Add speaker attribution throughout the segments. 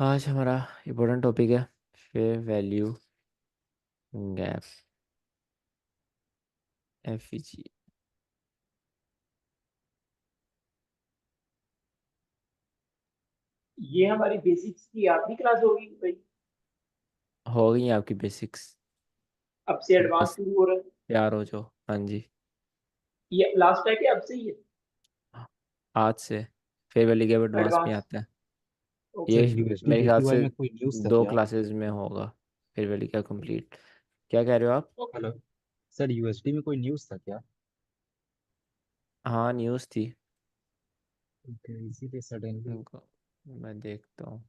Speaker 1: आज हमारा important topic है फेयर वैल्यू गैप, एफईजी।
Speaker 2: ये हमारी बेसिक्स की आखिरी क्लास होगी भाई।
Speaker 1: हो गई है आपकी बेसिक्स।
Speaker 2: अब से एडवांस
Speaker 1: बस
Speaker 2: शुरू हो रहा है।
Speaker 1: तैयार हो जाओ। हाँ जी।
Speaker 2: ये लास्ट है कि अब से ही है?
Speaker 1: आज से फेयर वैल्यू गैप एडवांस में
Speaker 2: एडवांस।
Speaker 1: आता है।
Speaker 2: ओके।
Speaker 3: सर
Speaker 1: ये
Speaker 3: यूएसडी
Speaker 1: मेरे ख्याल
Speaker 3: जेपीवाई
Speaker 1: से
Speaker 3: में कोई न्यूज़ था
Speaker 1: दो
Speaker 3: क्या?
Speaker 1: क्लासेस में होगा फेयर वैल्यू गैप कंप्लीट। क्या कह रहे हो आप?
Speaker 2: ओके।
Speaker 3: हेलो। सर यूएसडी में कोई न्यूज़ था क्या?
Speaker 1: हाँ, न्यूज़ थी।
Speaker 3: ओके, इसीलिए सडनली।
Speaker 1: रुको, मैं देखता हूँ।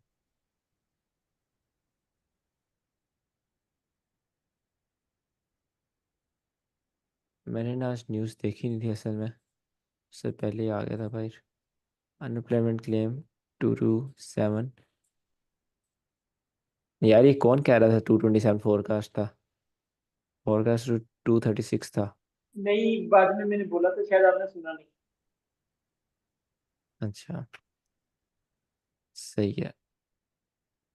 Speaker 1: मैंने ना आज न्यूज़ देखी नहीं थी असल में, उससे पहले ही आ गया था भाई। Unemployment claim 227। यार ये कौन कह रहा था 227 फोरकास्ट था? फोरकास्ट 236 था।
Speaker 2: नहीं, बाद में मैंने बोला था, शायद आपने सुना नहीं।
Speaker 1: अच्छा, सही है।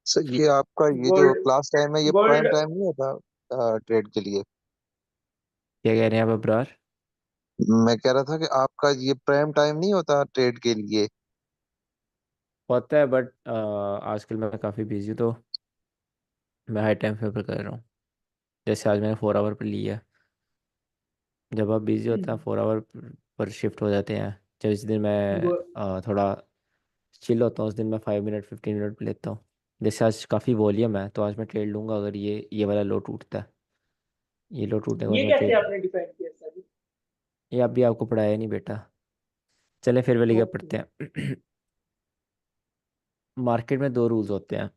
Speaker 4: सर ये आपका ये जो
Speaker 2: गोल्ड।
Speaker 4: क्लास टाइम है ये प्राइम
Speaker 2: गोल्ड।
Speaker 4: टाइम नहीं होता ट्रेड के लिए।
Speaker 1: क्या कह रहे हैं आप अब्रार?
Speaker 4: मैं कह रहा था कि आपका ये प्राइम टाइम नहीं होता ट्रेड के लिए।
Speaker 1: होता है बट आजकल मैं काफ़ी बिजी हूँ, तो मैं हाई टाइम फेवर कर रहा हूँ। जैसे आज मैंने 4 आवर पर लिया है। जब आप बिजी होते हैं 4 आवर पर शिफ्ट हो जाते हैं। जब इस दिन मैं
Speaker 2: गो-
Speaker 1: थोड़ा चिल होता हूँ, उस दिन मैं 5 मिनट 15 मिनट पर लेता हूँ। जैसे आज काफ़ी वॉल्यूम है तो आज मैं ट्रेड लूँगा अगर ये वाला लो टूटता है। ये लो टूटने के बाद
Speaker 2: ये
Speaker 1: मैं
Speaker 2: कैसे
Speaker 1: ट्रेड।
Speaker 2: आपने डिफाइन किया सर?
Speaker 1: ये अभी आपको पढ़ाया नहीं बेटा। चले फिर वाली क्या
Speaker 2: ओके।
Speaker 1: पढ़ते हैं। मार्केट में दो रूल्स होते हैं।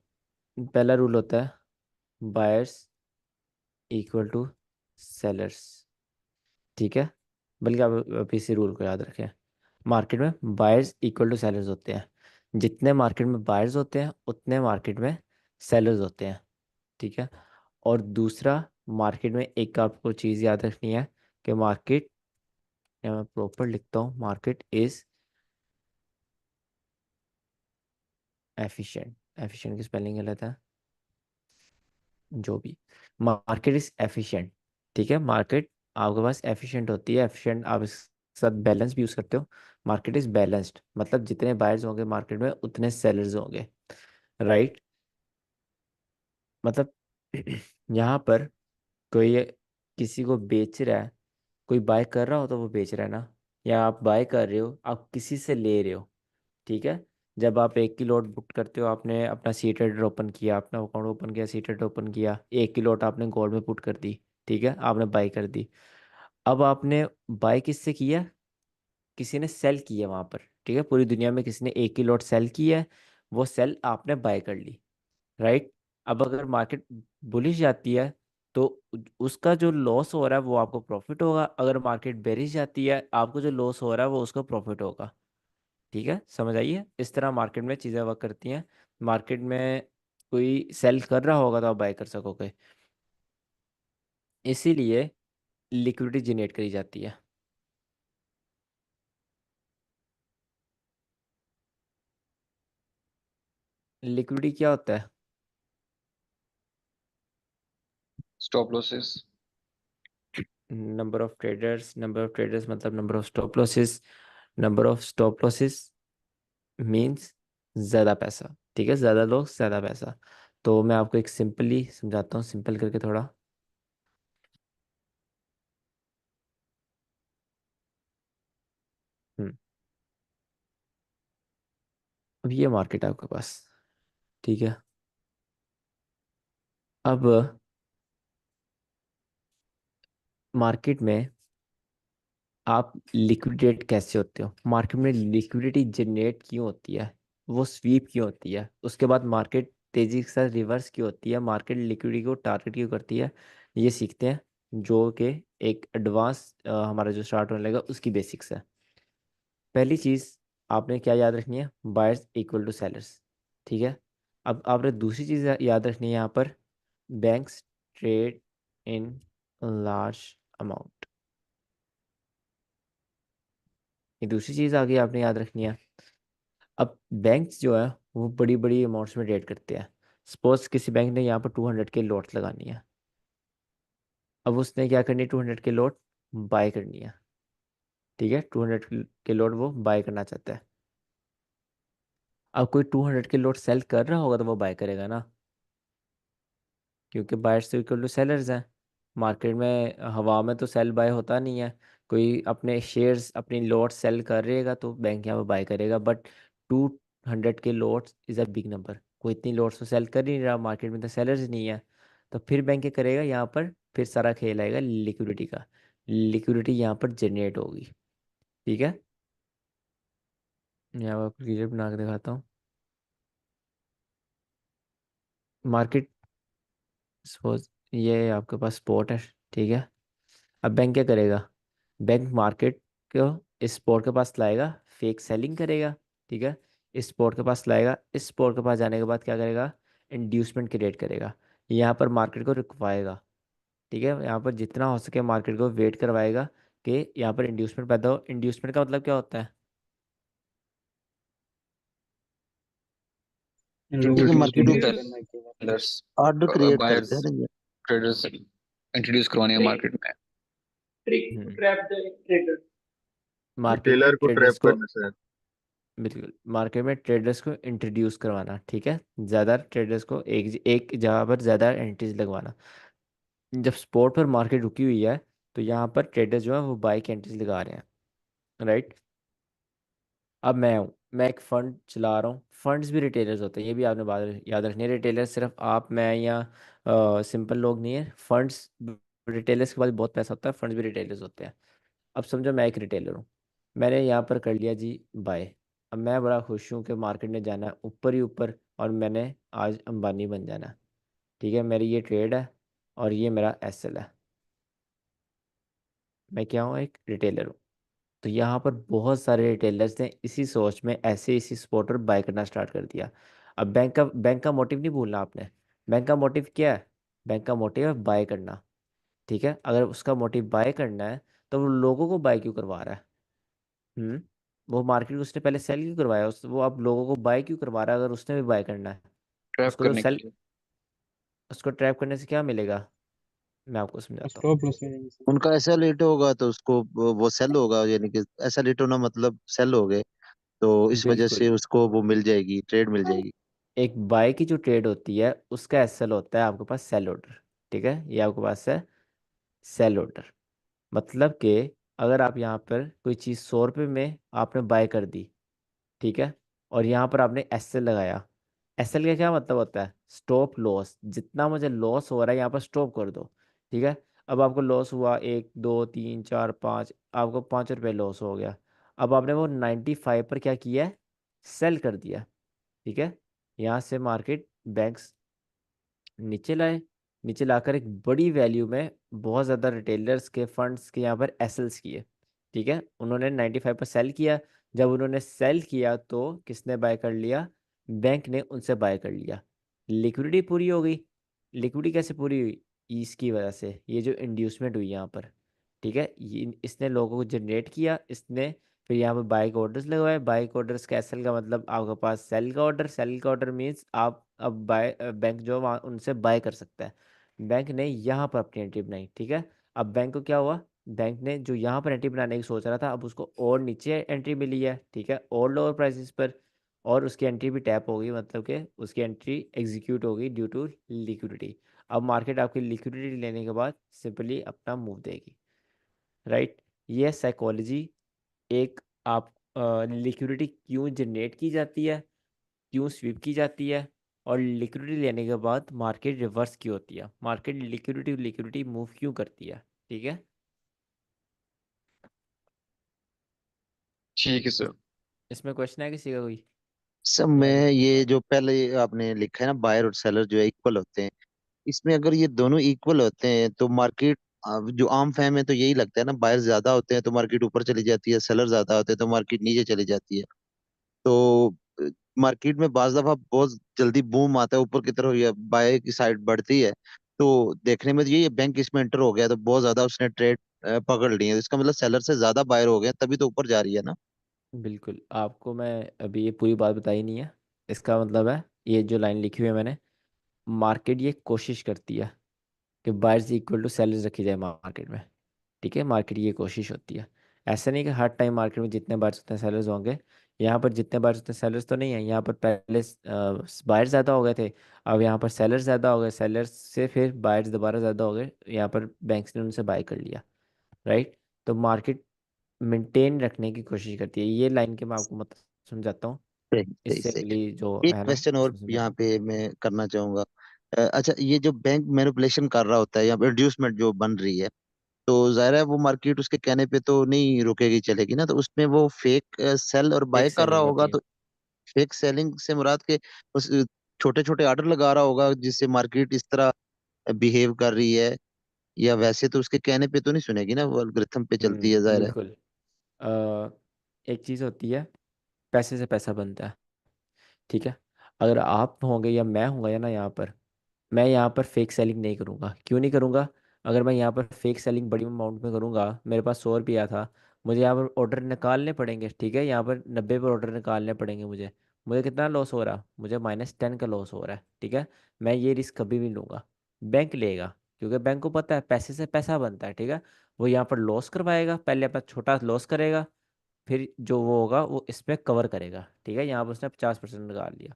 Speaker 1: पहला रूल होता है बायर्स इक्वल टू सेलर्स। ठीक है, बल्कि आप इसी रूल को याद रखें। मार्केट में बायर्स इक्वल टू सेलर्स होते हैं। जितने मार्केट में बायर्स होते हैं उतने मार्केट में सेलर्स होते हैं। ठीक है। और दूसरा, मार्केट में एक आपको चीज़ याद रखनी है कि मार्केट, या मैं प्रॉपर लिखता हूँ, मार्केट इज एफिशिएंट। एफिशिएंट की स्पेलिंग गलत है, जो भी। Market is efficient. ठीक है, मार्केट आपके पास एफिशिएंट होती है। एफिशिएंट आप इस साथ बैलेंस भी यूज करते हो। मार्केट इज बैलेंस्ड, मतलब जितने बायर्स होंगे मार्केट में उतने सेलर्स होंगे। राइट। मतलब यहाँ पर कोई किसी को बेच रहा है, कोई बाय कर रहा हो तो वो बेच रहा है ना। या आप बाय कर रहे हो, आप किसी से ले रहे हो। ठीक है। जब आप 1 की लॉट बुक करते हो, आपने अपना सी ट्रेडर ओपन किया, अपना अकाउंट ओपन किया, सी ट्रेडर ओपन किया, 1 की लॉट आपने गोल्ड में पुट कर दी। ठीक है, आपने बाई कर दी। अब आपने बाई किससे किया? किसी ने सेल किया वहां पर। ठीक है, पूरी दुनिया में किसी ने 1 की लॉट सेल की है, वो सेल आपने बाय कर ली। राइट। अब अगर मार्केट बुलिश जाती है तो उसका जो लॉस हो रहा है वो आपको प्रॉफिट होगा। अगर मार्केट बेरिश जाती है, आपको जो लॉस हो रहा है वो उसका प्रॉफिट होगा। ठीक है, समझ आइए, इस तरह मार्केट में चीज़ें वर्क करती हैं। मार्केट में कोई सेल कर रहा होगा तो आप बाय कर सकोगे। इसीलिए लिक्विडिटी जनरेट करी जाती है। लिक्विडिटी क्या होता है?
Speaker 4: Stop losses.
Speaker 1: Number of traders मतलब number of stop losses. Number of stop losses means ज़्यादा पैसा। ठीक है, ज़्यादा लोग ज़्यादा पैसा। तो मैं आपको एक सिंपली समझाता हूँ, सिंपल करके थोड़ा। हम्म अब ये मार्केट है आपके पास। ठीक है। अब मार्केट में आप लिक्विडेट कैसे होते हो? मार्केट में लिक्विडिटी जनरेट क्यों होती है? वो स्वीप क्यों होती है? उसके बाद मार्केट तेजी के साथ रिवर्स क्यों होती है? मार्केट लिक्विडिटी को टारगेट क्यों करती है? ये सीखते हैं, जो कि एक एडवांस हमारा जो स्टार्ट होने लगा उसकी बेसिक्स है। पहली चीज़ आपने क्या याद रखनी है? Buyers equal to sellers. ठीक है। अब आपने दूसरी चीज़ याद रखनी है यहाँ पर, banks trade in large amount. ये दूसरी चीज़ आगे आपने याद रखनी है। अब बैंक्स जो है वो बड़ी बड़ी अमाउंट्स में ट्रेड करते हैं। सपोज किसी बैंक ने यहाँ पर 200 के लॉट लगानी है। अब उसने क्या करनी है, 200 के लॉट बाय करनी है। ठीक है, 200 के लॉट वो बाय करना चाहता है। अब कोई 200 के लॉट सेल कर रहा होगा तो वो बाय करेगा ना, क्योंकि बायर्स तो इक्वल टू सेलर्स हैं। मार्केट में हवा में तो सेल बाय होता नहीं है। कोई अपने शेयर्स अपनी लॉट सेल कर रहेगा तो बैंक यहाँ पे बाय करेगा, बट 200 के lots is a big number. कोई इतनी लॉट्स तो सेल कर ही नहीं रहा, मार्केट में तो सेलर्स नहीं है। तो फिर बैंक क्या करेगा, यहाँ पर फिर सारा खेल आएगा लिक्विडिटी का। लिक्विडिटी यहाँ पर जनरेट होगी। ठीक है, यहाँ पर आपको क्लियर बना के दिखाता हूँ। मार्केट, सपोज ये आपके पास स्पॉट है। ठीक है, अब बैंक क्या करेगा, बैंक मार्केट को इस स्पॉट के पास लाएगा, फेक सेलिंग करेगा। ठीक है, इस स्पॉट के पास लाएगा, इस स्पॉट के पास जाने के बाद क्या करेगा, इंड्यूसमेंट क्रिएट करेगा। यहाँ पर मार्केट को रुकवाएगा। ठीक है, यहाँ पर जितना हो सके मार्केट को वेट करवाएगा कि यहाँ पर इंड्यूसमेंट पैदा हो। इंड्यूसमेंट का मतलब क्या होता है,
Speaker 3: लोगों
Speaker 4: ठीक है,
Speaker 3: को
Speaker 4: मार्केट
Speaker 3: स्टिमुलेट
Speaker 2: इंट्रोड्यूस
Speaker 3: करना कि
Speaker 5: सेलर्स
Speaker 4: ऑर्डर क्रिएट करते हैं
Speaker 5: बायर्स
Speaker 4: ना ये।
Speaker 5: ट्रेडर्स इंट्रोड्यूस करवाने हैं
Speaker 2: ट्रिक
Speaker 5: मार्केट में।
Speaker 2: Trick to
Speaker 1: hmm
Speaker 2: trap the trader.
Speaker 1: Market में
Speaker 6: रिटेलर को
Speaker 1: ट्रेडर्स
Speaker 6: ट्रैप
Speaker 1: को,
Speaker 6: करना शायद।
Speaker 1: बिल्कुल मार्केट में ट्रेडर्स को इंट्रोड्यूस करवाना। ठीक है, ज़्यादा ट्रेडर्स को एक एक जगह पर ज़्यादा एंट्रीज लगवाना। जब स्पॉट पर मार्केट रुकी हुई है तो यहाँ पर ट्रेडर्स जो है वो बाई की एंट्रीज लगा रहे हैं। राइट, अब मैं हूँ, मैं एक फंड चला रहा हूँ। फंड्स भी रिटेलर्स होते हैं, ये भी आपने बात याद रखनी है। रिटेलर्स सिर्फ आप मैं या सिंपल लोग नहीं है। फंड्स, रिटेलर्स के पास बहुत पैसा होता है, फंड्स भी रिटेलर्स होते हैं। अब समझो मैं एक रिटेलर हूँ, मैंने यहाँ पर कर लिया जी बाय। अब मैं बड़ा खुश हूँ कि मार्केट ने जाना है ऊपर ही ऊपर और मैंने आज अंबानी बन जाना है। ठीक है, मेरी ये ट्रेड है और ये मेरा एसएल है। मैं क्या हूँ, एक रिटेलर हूँ। तो यहाँ पर बहुत सारे रिटेलर्स ने इसी सोच में ऐसे इसी स्पॉट पर बाय करना स्टार्ट कर दिया। अब बैंक का मोटिव नहीं भूलना आपने। बैंक का मोटिव क्या है, बैंक का मोटिव है बाय करना। ठीक है, अगर उसका मोटिव बाय करना है तो वो लोगों को बाय क्यों करवा रहा है। हम्म वो मार्केट को उसने पहले सेल क्यों करवाया, वो अब लोगों को बाय क्यों करवा रहा है, अगर उसने भी बाय करना है।
Speaker 5: ट्रैप
Speaker 1: उसको तो
Speaker 5: करने के
Speaker 1: सेल,
Speaker 5: लिए।
Speaker 1: उसको ट्रैप करने से क्या मिलेगा, मैं आपको समझाता हूँ।
Speaker 3: स्टॉप लॉस में नहीं से।
Speaker 4: उनका ऐसा लेट होगा तो उसको वो सेल होगा, यानी कि ऐसा लेट होना मतलब सेल हो गए, तो इस वजह
Speaker 1: बिल्कुल,
Speaker 4: से उसको वो मिल जाएगी, ट्रेड मिल जाएगी।
Speaker 1: एक बाय की जो ट्रेड होती है उसका एसएल होता है आपके पास सेल ऑर्डर। ठीक है, ये आपके पास है सेल ऑर्डर। मतलब कि अगर आप यहाँ पर कोई चीज़ 100 रुपये में आपने बाय कर दी, ठीक है, और यहाँ पर आपने एसएल लगाया। एसएल का क्या मतलब होता है, स्टॉप लॉस। जितना मुझे लॉस हो रहा है यहाँ पर स्टॉप कर दो। ठीक है, अब आपको लॉस हुआ 1 2 3 4 5, आपको 5 रुपये लॉस हो गया। अब आपने वो 95 पर क्या किया है, सेल कर दिया। ठीक है, यहाँ से मार्केट बैंक्स नीचे लाए। नीचे लाकर एक बड़ी वैल्यू में बहुत ज़्यादा रिटेलर्स के फंड्स के यहाँ पर एसएल्स किए। ठीक है, उन्होंने 95 पर सेल किया। जब उन्होंने सेल किया तो किसने बाय कर लिया, बैंक ने उनसे बाय कर लिया। लिक्विडिटी पूरी हो गई। लिक्विडिटी कैसे पूरी हुई, इसकी वजह से ये जो इंड्यूसमेंट हुई यहाँ पर। ठीक है, ये इसने लोगों को जनरेट किया, इसने फिर यहाँ पर बाइक ऑर्डर्स लगवाए। बाइक ऑर्डर्स कैंसिल का मतलब आपके पास सेल का ऑर्डर। सेल का ऑर्डर मीन्स आप अब बाय, बैंक जो वहाँ उनसे बाय कर सकता है। बैंक ने यहाँ पर अपनी एंट्री बनाई। ठीक है, अब बैंक को क्या हुआ, बैंक ने जो यहाँ पर एंट्री बनाने की सोच रहा था अब उसको और नीचे एंट्री मिली है। ठीक है, और लोअर प्राइसेस पर, और उसकी एंट्री भी टैप होगी, मतलब कि उसकी एंट्री एग्जीक्यूट होगी ड्यू टू लिक्विडिटी। अब मार्केट आपकी लिक्विडिटी लेने के बाद सिंपली अपना मूव देगी। राइट, ये साइकोलॉजी। एक आप लिक्विडिटी क्यों जनरेट की जाती है, क्यों स्वीप की जाती है, और लिक्विडिटी लेने के बाद मार्केट रिवर्स क्यों होती है, मार्केट लिक्विडिटी लिक्विडिटी मूव क्यों करती है। ठीक है,
Speaker 5: ठीक है सर।
Speaker 1: इसमें क्वेश्चन है किसी का कोई।
Speaker 4: सब
Speaker 1: या
Speaker 4: में ये जो पहले आपने लिखा है ना, बायर और सेलर जो है इक्वल होते हैं, इसमें अगर ये दोनों इक्वल होते हैं तो मार्केट, जो आम फहम है तो यही लगता है ना, बायर ज्यादा होते हैं तो मार्केट ऊपर चली जाती है, सेलर ज्यादा होते हैं तो मार्केट नीचे चली जाती है। तो मार्केट में बाज दफा बहुत जल्दी बूम आता है ऊपर की तरफ या बाय की साइड बढ़ती है, तो देखने में तो ये बैंक इसमें एंटर हो गया तो बहुत ज्यादा उसने ट्रेड पकड़ ली है, इसका मतलब सेलर से ज्यादा बायर हो गया तभी तो ऊपर जा रही है ना।
Speaker 1: बिल्कुल, आपको मैं अभी ये पूरी बात बताई नहीं है। इसका मतलब है, ये जो लाइन लिखी हुई है मैंने, मार्केट ये कोशिश करती है कि बायर्स इक्वल टू सेलर्स रखी जाए मार्केट में। ठीक है, मार्केट की ये कोशिश होती है। ऐसा नहीं कि हर टाइम मार्केट में जितने बायर्स उतने सेलर्स होंगे। यहाँ पर जितने बायर्स उतने सेलर्स तो नहीं है। यहाँ पर पहले बायर्स ज़्यादा हो गए थे, अब यहाँ पर सेलर्स ज़्यादा हो गए, सेलर्स से फिर बायर्स दोबारा ज़्यादा हो गए, यहाँ पर बैंक्स ने उनसे बाय कर लिया। राइट। तो मार्केट मेंटेन रखने की कोशिश करती है। ये लाइन के मैं आपको मतलब समझाता हूँ।
Speaker 4: सही सही
Speaker 1: इससे
Speaker 4: सही।
Speaker 1: अगली जो
Speaker 4: एक
Speaker 1: है ना
Speaker 4: क्वेश्चन और
Speaker 1: उसमें
Speaker 4: यहाँ
Speaker 1: समझाता
Speaker 4: पे मैं करना चाहूंगा। अच्छा, ये जो बैंक मैनिपुलेशन कर रहा होता है या इंड्यूसमेंट जो बन रही है, तो जाहिर है वो मार्केट उसके कहने पे तो नहीं रुकेगी चलेगी ना, तो उसमें वो फेक सेल और
Speaker 1: हूँ।
Speaker 4: बाय
Speaker 1: एक
Speaker 4: कर रहा
Speaker 1: सेलिंग
Speaker 4: होगा,
Speaker 1: होती है।
Speaker 4: तो फेक सेलिंग से मुराद के उस छोटे छोटे ऑर्डर लगा रहा होगा जिससे मार्केट इस तरह बिहेव कर रही है, या वैसे तो उसके कहने पे तो नहीं सुनेगी ना, वो एल्गोरिथम पे चलती है जाहिर है।
Speaker 1: बिल्कुल। अ, एक चीज़ होती है, पैसे से पैसा बनता है। ठीक है। अगर आप होंगे या मैं होऊंगा या ना यहाँ पर, मैं यहाँ पर फेक सेलिंग नहीं करूँगा। क्यों नहीं करूँगा? अगर मैं यहाँ पर फेक सेलिंग बड़ी अमाउंट में करूँगा, मेरे पास 100 रुपया था, मुझे यहाँ पर ऑर्डर निकालने पड़ेंगे। ठीक है, यहाँ पर 90 पर ऑर्डर निकालने पड़ेंगे मुझे। मुझे कितना लॉस हो रहा? मुझे -10 का लॉस हो रहा है। ठीक है। मैं ये रिस्क कभी भी लूँगा। बैंक लेगा, क्योंकि बैंक को पता है पैसे से पैसा बनता है। ठीक है। वो यहाँ पर लॉस करवाएगा, पहले अपना छोटा लॉस करेगा, फिर जो वो होगा वो इसमें कवर करेगा। ठीक है, यहाँ पर उसने 50% निकाल लिया,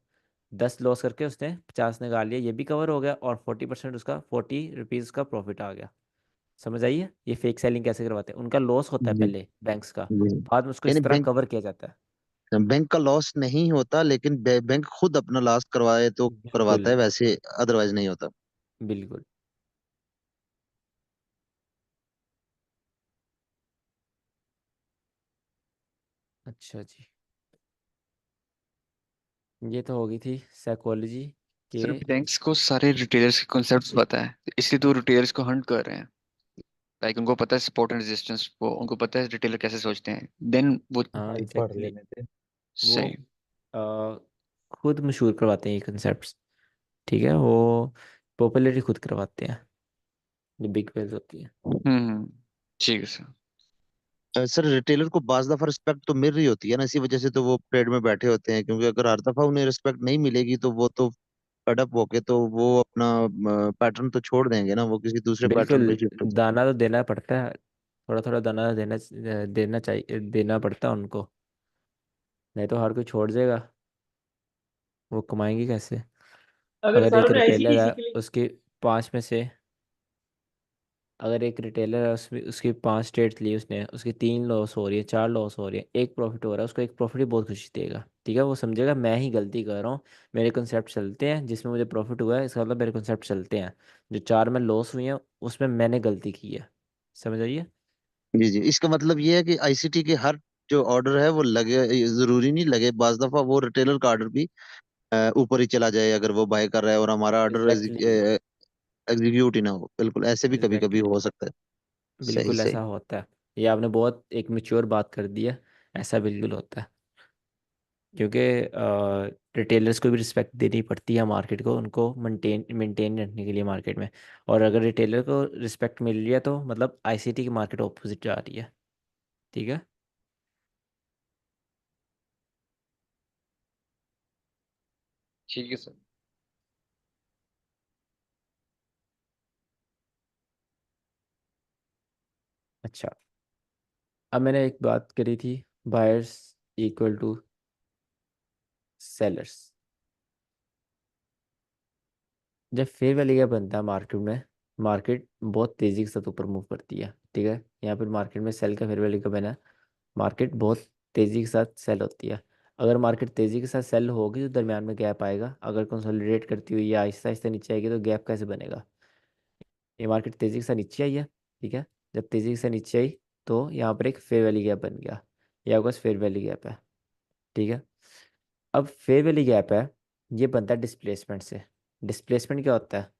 Speaker 1: 10 लॉस करके उसने 50 निकाल लिया, ये भी कवर हो गया, और 40% उसका 40 रुपीज़ का प्रॉफिट आ गया। समझ आइए ये फेक सेलिंग कैसे करवाते हैं? उनका लॉस होता है
Speaker 4: जी
Speaker 1: पहले बैंक्स का,
Speaker 4: जी।
Speaker 1: बाद में उसको
Speaker 4: यानी
Speaker 1: इस तरह
Speaker 4: बैंक
Speaker 1: कवर किया जाता है।
Speaker 4: बैंक का लॉस नहीं होता, लेकिन बैंक खुद अपना लॉस करवाए तो करवाता
Speaker 1: बिल्कुल।
Speaker 4: है, वैसे अदरवाइज नहीं होता।
Speaker 1: बिल्कुल। अच्छा जी, ये तो हो गई थी साइकोलॉजी के।
Speaker 5: सर बैंक्स को सारे रिटेलर्स के कॉन्सेप्ट्स पता है, इसलिए तो रिटेलर्स को हंट कर रहे हैं। लाइक उनको पता है सपोर्ट एंड रेजिस्टेंस, वो उनको पता है रिटेलर कैसे सोचते हैं, देन वो
Speaker 1: हाँ,
Speaker 3: भाई पढ़
Speaker 1: एग्जैक्टली।
Speaker 3: लेने थे।
Speaker 1: वो
Speaker 5: सही।
Speaker 1: अ, खुद मशहूर करवाते हैं ये कंसेप्ट। ठीक है, वो पॉपुलर खुद करवाते हैं, जो बिग वेल्स होती है।
Speaker 5: ठीक है सर।
Speaker 4: सर, रिटेलर को बाज दफा रिस्पेक्ट तो मिल रही होती है ना, इसी वजह से तो वो ट्रेड में बैठे होते हैं, क्योंकि अगर हर दफा उन्हें रिस्पेक्ट नहीं मिलेगी तो वो तो फडअप होके तो वो अपना पैटर्न तो छोड़ देंगे ना, वो किसी दूसरे पैटर्न
Speaker 1: बिल्कुल,
Speaker 4: पे शिफ्ट हो
Speaker 1: दाना तो देना पड़ता है। थोड़ा थोड़ा दाना तो देना चाहिए, देना पड़ता है उनको। नहीं तो हर कोई छोड़ जाएगा, वो कमाएंगे कैसे?
Speaker 2: अगर
Speaker 1: अगर
Speaker 2: सर
Speaker 1: एक
Speaker 2: ने ऐसी
Speaker 1: रिटेलर
Speaker 2: किसी
Speaker 1: है,
Speaker 2: के लिए
Speaker 1: उसके पाँच में से, अगर एक रिटेलर है उसमें उसकी 5 ट्रेड्स ली उसने, उसकी 3 लॉस हो रही है, 4 लॉस हो रही है, एक प्रॉफिट हो रहा है, उसको एक प्रॉफिट ही बहुत खुशी देगा। ठीक है, वो समझेगा मैं ही गलती कर रहा हूँ, मेरे कॉन्सेप्ट चलते हैं, जिसमें मुझे प्रॉफिट हुआ है इसका मतलब मेरे कॉन्सेप्ट चलते हैं। जो 4 में लॉस हुई है उसमें मैंने गलती की है। समझ आइए।
Speaker 4: जी जी। इसका मतलब ये है कि आईसीटी के हर जो ऑर्डर है वो लगे, जरूरी नहीं लगे, बाज दफा वो रिटेलर का ऑर्डर भी ऊपर ही चला जाए अगर वो बाय कर रहा है और हमारा ऑर्डर
Speaker 1: एग्जैक्टली।
Speaker 4: एग्जीक्यूट ही ना हो, बिल्कुल ऐसे भी कभी कभी
Speaker 1: एग्जैक्टली।
Speaker 4: हो सकता है। सही
Speaker 1: बिल्कुल
Speaker 4: सही।
Speaker 1: ऐसा होता है। ये आपने बहुत एक मेच्योर बात कर दी है। ऐसा बिल्कुल होता है, क्योंकि रिटेलर्स को भी रिस्पेक्ट देनी पड़ती है मार्केट को, उनको मेंटेन मेंटेन रखने के लिए मार्केट में। और अगर रिटेलर को रिस्पेक्ट मिल रही है तो मतलब आईसीटी की मार्केट ऑपोजिट जा रही है। ठीक है।
Speaker 5: ठीक है सर।
Speaker 1: अच्छा, अब मैंने एक बात करी थी, बायर्स इक्वल टू सेलर्स। जब फेयर वैल्यू गैप बनता है मार्केट में, मार्केट बहुत तेज़ी के साथ ऊपर मूव करती है। ठीक है, यहाँ पर मार्केट में सेल का फेयर वैल्यू गैप बना, मार्केट बहुत तेज़ी के साथ सेल होती है। अगर मार्केट तेज़ी के साथ सेल होगी तो दरमियान में गैप आएगा, अगर कंसोलिडेट करती हुई या आहिस्ता आहिस्ता नीचे आएगी तो गैप कैसे बनेगा? ये मार्केट तेज़ी के साथ नीचे आई है। ठीक है, जब तेज़ी के साथ नीचे आई तो यहाँ पर एक फेयर वैल्यू गैप बन गया, ये आपका फेयर वैल्यू गैप है। ठीक है। अब फेयर वैल्यू गैप है, ये बनता है डिस्प्लेसमेंट से। डिस्प्लेसमेंट क्या होता है?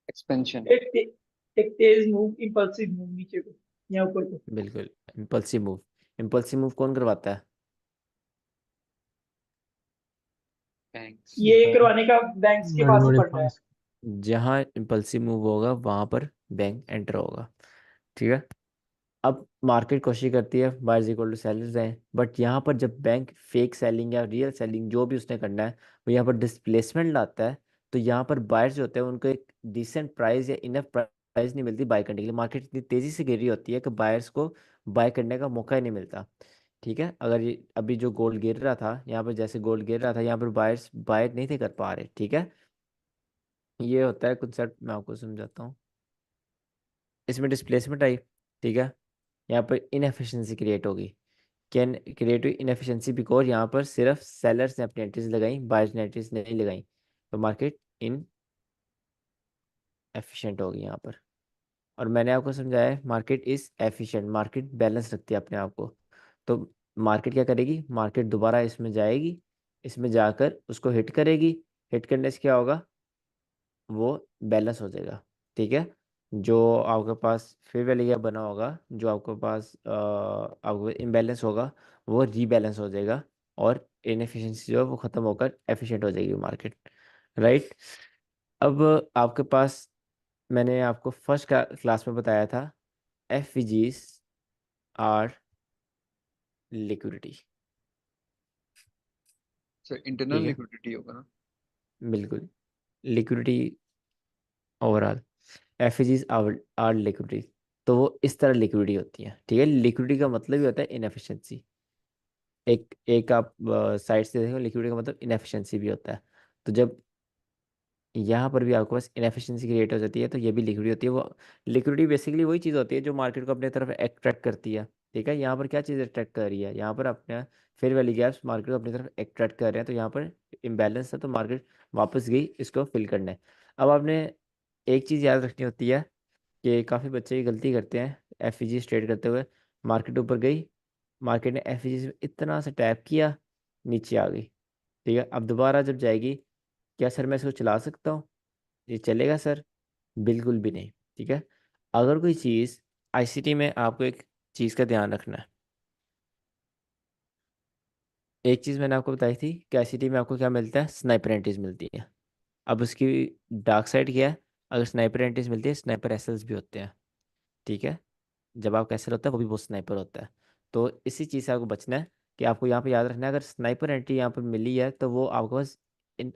Speaker 5: एक्सपेंशन।
Speaker 2: एक तेज मूव, इम्पल्सिव मूव नीचे को या ऊपर को।
Speaker 1: बिल्कुल, इम्पल्सिव मूव। इम्पल्सिव मूव कौन करवाता है?
Speaker 5: थैंक्स।
Speaker 2: ये
Speaker 3: बैंक,
Speaker 2: करवाने का बैंक्स के
Speaker 3: बड़े
Speaker 2: पास ही
Speaker 3: बड़े
Speaker 2: फंड है।
Speaker 3: फंड्स।
Speaker 1: जहाँ इम्पल्सिव मूव होगा वहाँ पर बैंक एंटर होगा। ठीक है। अब मार्केट कोशिश करती है बायर्स इक्वल टू सेलर्स हैं, बट यहाँ पर जब बैंक फेक सेलिंग या रियल सेलिंग जो भी उसने करना है वो यहाँ पर डिस्प्लेसमेंट लाता है, तो यहाँ पर बायर्स जो होते हैं उनको एक डिसेंट प्राइस या इनफ प्राइस नहीं मिलती बाय करने के लिए। मार्केट इतनी तेजी से गिर रही होती है कि बायर्स को बाय करने का मौका ही नहीं मिलता। ठीक है, अगर ये अभी जो गोल्ड गिर रहा था यहाँ पर, जैसे गोल्ड गिर रहा था यहाँ पर बायर्स बाय नहीं थे कर पा रहे। ठीक है, ये होता है कंसेप्ट, मैं आपको समझाता हूँ। इसमें डिस्प्लेसमेंट आई। ठीक है, यहाँ पर इनएफिशिएंसी क्रिएट होगी। कैन क्रिएट हुई इनएफिशिएंसी बिकॉज यहाँ पर सिर्फ सेलर्स ने अपनी एंट्रीज लगाई, बायर्स ने एंट्रीज नहीं लगाई, तो मार्केट इन एफिशिएंट होगी यहाँ पर। और मैंने आपको समझाया है market is efficient, market balance रखती है अपने आप को। तो मार्केट क्या करेगी, मार्केट दोबारा इसमें जाएगी, इसमें जाकर उसको हिट करेगी, हिट करने से क्या होगा, वो बैलेंस हो जाएगा। ठीक है, जो आपके पास फेयर वैल्यू गैप बना होगा, जो आपके पास आपको इम्बैलेंस होगा, वो रीबैलेंस हो जाएगा, और इनएफिशिएंसी जो है वो ख़त्म होकर एफिशिएंट हो जाएगी मार्केट। राइट। अब आपके पास, मैंने आपको फर्स्ट क्लास में बताया था, एफवीजीज आर लिक्विडिटी।
Speaker 5: सर इंटरनल
Speaker 1: ठीक है,
Speaker 5: लिक्विडिटी होगा ना?
Speaker 1: बिल्कुल, लिक्विडिटी ओवरऑल, एफवीजीज आर लिक्विडिटी। तो वो इस तरह लिक्विडिटी होती है। ठीक है, लिक्विडिटी का मतलब ही होता है इनएफिशिएंसी। एक एक आप साइड से देखो, लिक्विडिटी का मतलब इनएफिशिएंसी भी होता है। तो जब यहाँ पर भी आपके पास इनएफिशिएंसी क्रिएट हो जाती है, तो ये भी लिक्विडिटी होती है। वो लिक्विडिटी बेसिकली वही चीज़ होती है जो मार्केट को अपने तरफ अट्रैक्ट करती है। ठीक है, यहाँ पर क्या चीज़ अट्रैक्ट कर रही है, यहाँ पर अपने फेयर वैल्यू गैप्स मार्केट को अपनी तरफ अट्रैक्ट कर रहे हैं, तो यहाँ पर इम्बैलेंस है, तो मार्केट वापस गई इसको फिल करने। अब आपने एक चीज़ याद रखनी होती है कि काफ़ी बच्चे ये गलती करते हैं एफ ट्रेड करते हुए। मार्केट ऊपर गई, मार्केट ने एफ में इतना सा टैप किया, नीचे आ गई। ठीक है, अब दोबारा जब जाएगी, क्या सर मैं इसको चला सकता हूँ, ये चलेगा सर? बिल्कुल भी नहीं। ठीक है, अगर कोई चीज़ आईसीटी में, आपको एक चीज़ का ध्यान रखना है। एक चीज़ मैंने आपको बताई थी कि आईसीटी में आपको क्या मिलता है, स्नाइपर एंट्रीज मिलती है। अब उसकी डार्क साइड क्या है, अगर स्नाइपर एंट्रीज मिलती है, स्नाइपर एसएल्स भी होते हैं। ठीक है, जब आपका ऐसा होता है वो भी बहुत स्नाइपर होता है। तो इसी चीज़ से आपको बचना है कि आपको यहाँ पे याद रखना है, अगर स्नाइपर एंट्री यहाँ पर मिली है तो वो आपके पास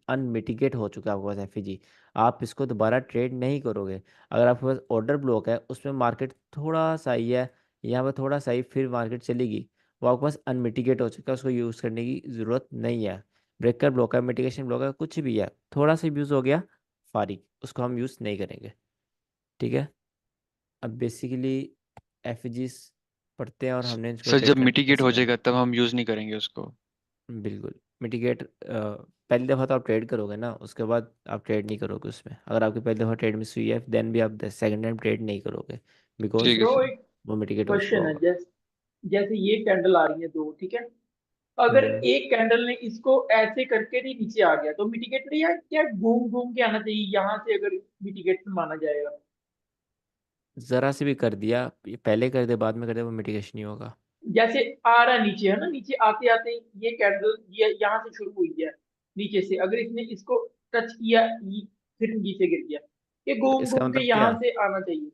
Speaker 1: अनमिटिगेट हो चुका है आपके पास एफईजी, आप इसको दोबारा ट्रेड नहीं करोगे। अगर आपके पास ऑर्डर ब्लॉक है, उसमें मार्केट थोड़ा सा ही है, यहाँ पर थोड़ा सा ही फिर मार्केट चलेगी, वो आपके पास अनमिटिगेट हो चुका है, उसको यूज़ करने की ज़रूरत नहीं है। ब्रेकर ब्लॉक है, मिटिगेशन ब्लॉक है, कुछ भी है, थोड़ा सा यूज़ हो गया, फारिग, उसको हम यूज़ नहीं करेंगे। ठीक है, अब बेसिकली एफजीज पढ़ते हैं और हमने इसको
Speaker 5: सर
Speaker 1: ट्रेड
Speaker 5: जब
Speaker 1: करना
Speaker 5: मिटिगेट
Speaker 1: कैसे
Speaker 5: हो
Speaker 1: करना
Speaker 5: जाएगा
Speaker 1: है।
Speaker 5: तब हम यूज नहीं करेंगे उसको?
Speaker 1: बिल्कुल, मिटिगेट पहली दफ़ा तो आप ट्रेड करोगे ना, उसके बाद आप ट्रेड नहीं करोगे उसमें। अगर आपकी पहली दफ़ा ट्रेड मिस हुई है, देन भी आप सेकंड टाइम ट्रेड नहीं करोगे, बिकॉज
Speaker 5: ठीक है
Speaker 2: ब्रो
Speaker 5: सर।
Speaker 2: एक
Speaker 1: वो मिटिगेट हो चुका
Speaker 2: क्वेश्चन है,
Speaker 1: होगा।
Speaker 2: जैसे जैसे ये कैंडल आ रही है दो, ठीक है, अगर
Speaker 1: हम्म,
Speaker 2: एक कैंडल ने इसको ऐसे करके भी नीचे आ गया तो मिटिगेट नहीं, या क्या घूम घूम के आना चाहिए यहाँ से, अगर मिटिगेट माना जाएगा?
Speaker 1: ज़रा से भी कर दिया, ये पहले कर दे बाद में कर दे, वो मिटिगेशन नहीं होगा।
Speaker 2: जैसे आ रहा है नीचे, है ना, नीचे आते आते ये कैंडल ये यहाँ से शुरू हुई है, नीचे से अगर इसने इसको टच किया, फिर नीचे गिर गया, ये
Speaker 1: तो
Speaker 2: घूम
Speaker 1: इसका
Speaker 2: घूम के
Speaker 1: मतलब क्या
Speaker 2: यहाँ
Speaker 1: है,
Speaker 2: से आना चाहिए।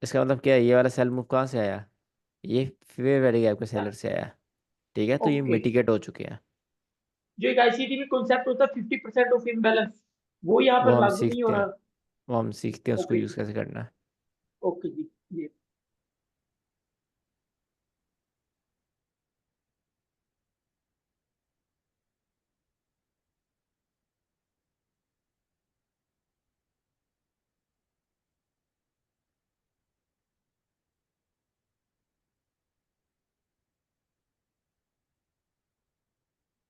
Speaker 1: इसका मतलब क्या है, ये वाला सेल मूव कहाँ से आया, ये फेयर वैल्यू गैप के सेलर से आया। ठीक है, तो ये
Speaker 2: ओके,
Speaker 1: मिटिगेट हो चुके हैं।
Speaker 2: जो एक आईसीटी में कॉन्सेप्ट होता है 50% ऑफ इम्बैलेंस, वो यहाँ
Speaker 1: वो
Speaker 2: पर
Speaker 1: हम
Speaker 2: लागू नहीं हो
Speaker 1: सीखते हैं,
Speaker 2: रहा।
Speaker 1: वो हम सीखते हैं उसको
Speaker 2: ओके
Speaker 1: यूज़
Speaker 2: जी,
Speaker 1: कैसे करना है।
Speaker 2: ओके जी, ये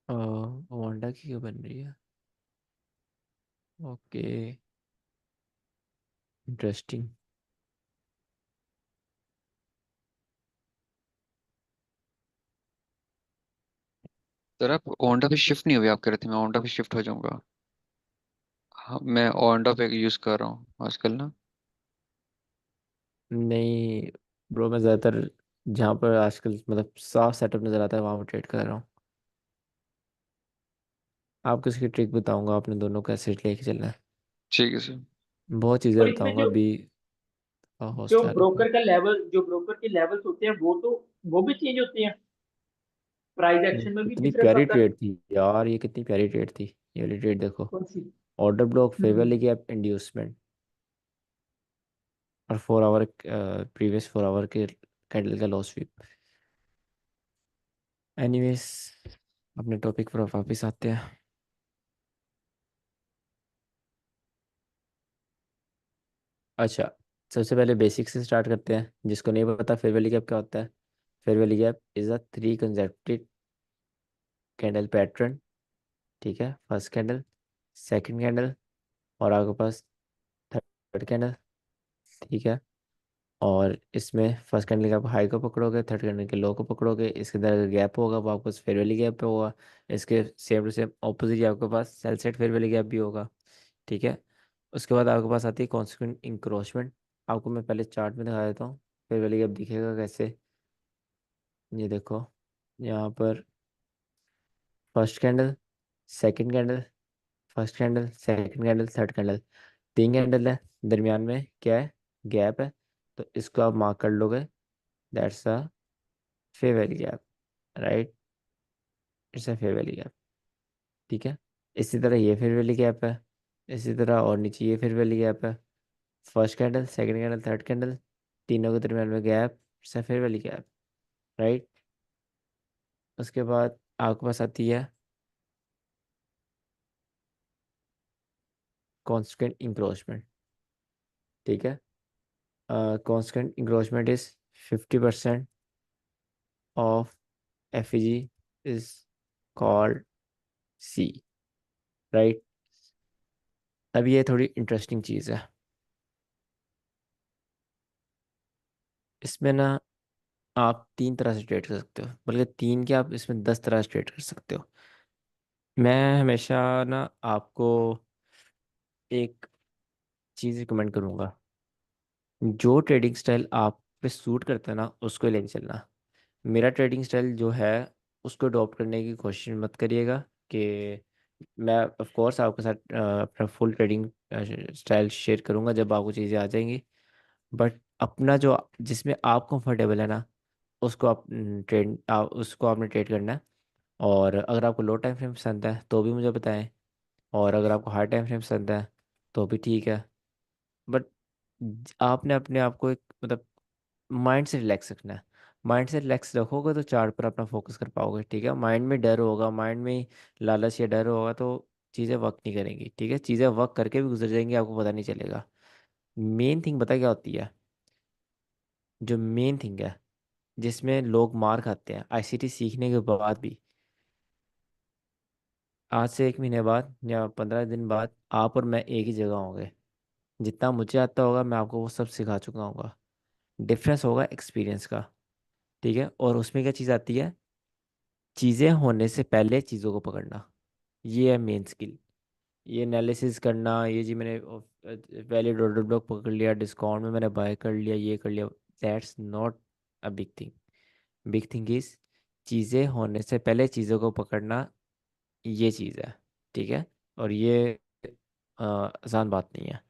Speaker 1: होंडा की क्यों बन रही है, ओके, इंटरेस्टिंग।
Speaker 5: सर आप ओंडा पे शिफ्ट नहीं हुए, आप कह रहे थे मैं ओंडा पे शिफ्ट हो जाऊंगा। हाँ मैं ओंडा पे यूज कर रहा हूँ आजकल ना।
Speaker 1: नहीं ब्रो, मैं ज़्यादातर जहाँ पर आजकल मतलब साफ सेटअप नज़र आता है वहाँ पर ट्रेड कर रहा हूँ। आपको इसकी ट्रिक बताऊंगा, आपने दोनों का एसेट लेके चलना है।
Speaker 5: ठीक है सर।
Speaker 1: बहुत चीज़ें
Speaker 2: और इसमें
Speaker 1: बताऊंगा
Speaker 2: जो
Speaker 1: अभी।
Speaker 2: जो
Speaker 1: हौसला रखो।
Speaker 2: ब्रोकर का लेवल, जो ब्रोकर के लेवल्स होते हैं वो भी चेंज होते हैं, प्राइस एक्शन में भी
Speaker 1: कितनी
Speaker 2: डिफरेंस
Speaker 1: प्यारी
Speaker 2: आता है।
Speaker 1: ट्रेड थी यार, ये कितनी प्यारी ट्रेड थी। ये वाली ट्रेड देखो,
Speaker 2: कौन सी?
Speaker 1: ऑर्डर ब्लॉक, फेयर
Speaker 2: हम्म,
Speaker 1: वैल्यू गैप, इंड्यूसमेंट, और 4 आवर प्रीवियस 4 आवर के कैंडल का लॉस स्वीप। एनीवेज, अपने टॉपिक पर वापस आते हैं। अच्छा, सबसे पहले बेसिक से स्टार्ट करते हैं। जिसको नहीं पता फेयर वैल्यू गैप क्या होता है, fair value gap is a 3 consecutive candle pattern. ठीक है, फर्स्ट कैंडल, सेकंड कैंडल, और आपके पास थर्ड कैंडल। ठीक है, और इसमें फर्स्ट कैंडल के आप हाई को पकड़ोगे, थर्ड कैंडल के लो को पकड़ोगे, इसके अंदर अगर गैप होगा वो आपको फेयर वैल्यू गैप पे होगा। इसके सेम टू सेम ऑपोजिट आपके पास sell side fair value gap भी होगा। ठीक है, उसके बाद आपके पास आती है कॉन्सिक्वेंट इंक्रोचमेंट। आपको मैं पहले चार्ट में दिखा देता हूँ फेयर वैल्यू गैप दिखेगा कैसे। ये देखो, यहाँ पर first candle, second candle, first candle, second candle, third candle, 3 candle है। दरमियान में क्या है, गैप है। तो इसको आप मार्क कर लोगे, that's a fair value gap, right. It's a fair value gap. ठीक है, इसी तरह ये फेयर वैल्यू गैप है, इसी तरह और नीचे ये फेयर वैल्यू गैप है। First candle, second candle, third candle, तीनों के दरमियान में gap, it's a fair value gap, right. उसके बाद आपके पास आती है कॉन्स्टेंट इंक्रोचमेंट। ठीक है, constant encroachment is 50% of F is called C, right. अब ये थोड़ी इंटरेस्टिंग चीज़ है। इसमें ना आप 3 तरह से ट्रेड कर सकते हो, बल्कि तीन के आप इसमें 10 तरह से ट्रेड कर सकते हो। मैं हमेशा ना आपको एक चीज़ रिकमेंड करूँगा, जो ट्रेडिंग स्टाइल आप पे सूट करता है ना उसको ही लेके चलना। मेरा ट्रेडिंग स्टाइल जो है उसको अडॉप्ट करने की कोशिश मत करिएगा। कि मैं ऑफ कोर्स आपके साथ अपना फुल ट्रेडिंग स्टाइल शेयर करूँगा जब आपको चीज़ें आ जाएंगी। बट अपना जो जिसमें आप कंफर्टेबल है ना उसको आप उसको आपने ट्रेड करना है। और अगर आपको लो टाइम फ्रेम पसंद है तो भी मुझे बताएं, और अगर आपको हाई टाइम फ्रेम पसंद है तो भी ठीक है। बट आपने अपने आप को एक मतलब माइंड से रिलैक्स रखना है। माइंड से रिलैक्स रखोगे तो चार्ट पर अपना फोकस कर पाओगे। ठीक है, माइंड में डर होगा, माइंड में लालच या डर होगा तो चीज़ें वर्क नहीं करेंगी। ठीक है, चीज़ें वर्क करके भी गुजर जाएंगी, आपको पता नहीं चलेगा। मेन थिंग पता क्या होती है, जो मेन थिंग है जिसमें लोग मार खाते हैं आईसीटी सीखने के बाद भी, आज से 1 महीने बाद या 15 दिन बाद आप और मैं एक ही जगह होंगे। जितना मुझे आता होगा मैं आपको वो सब सिखा चुका हूँ। डिफरेंस होगा एक्सपीरियंस का। ठीक है, और उसमें क्या चीज़ आती है, चीज़ें होने से पहले चीज़ों को पकड़ना। ये है मेन स्किल। ये एनालिसिस करना, ये जी मैंने पहले ऑर्डर ब्लॉक पकड़ लिया, डिस्काउंट में मैंने बाय कर लिया, ये कर लिया, that's not a big thing. Big thing is चीज़ें होने से पहले चीज़ों को पकड़ना, ये चीज़ है। ठीक है, और ये आसान बात नहीं है।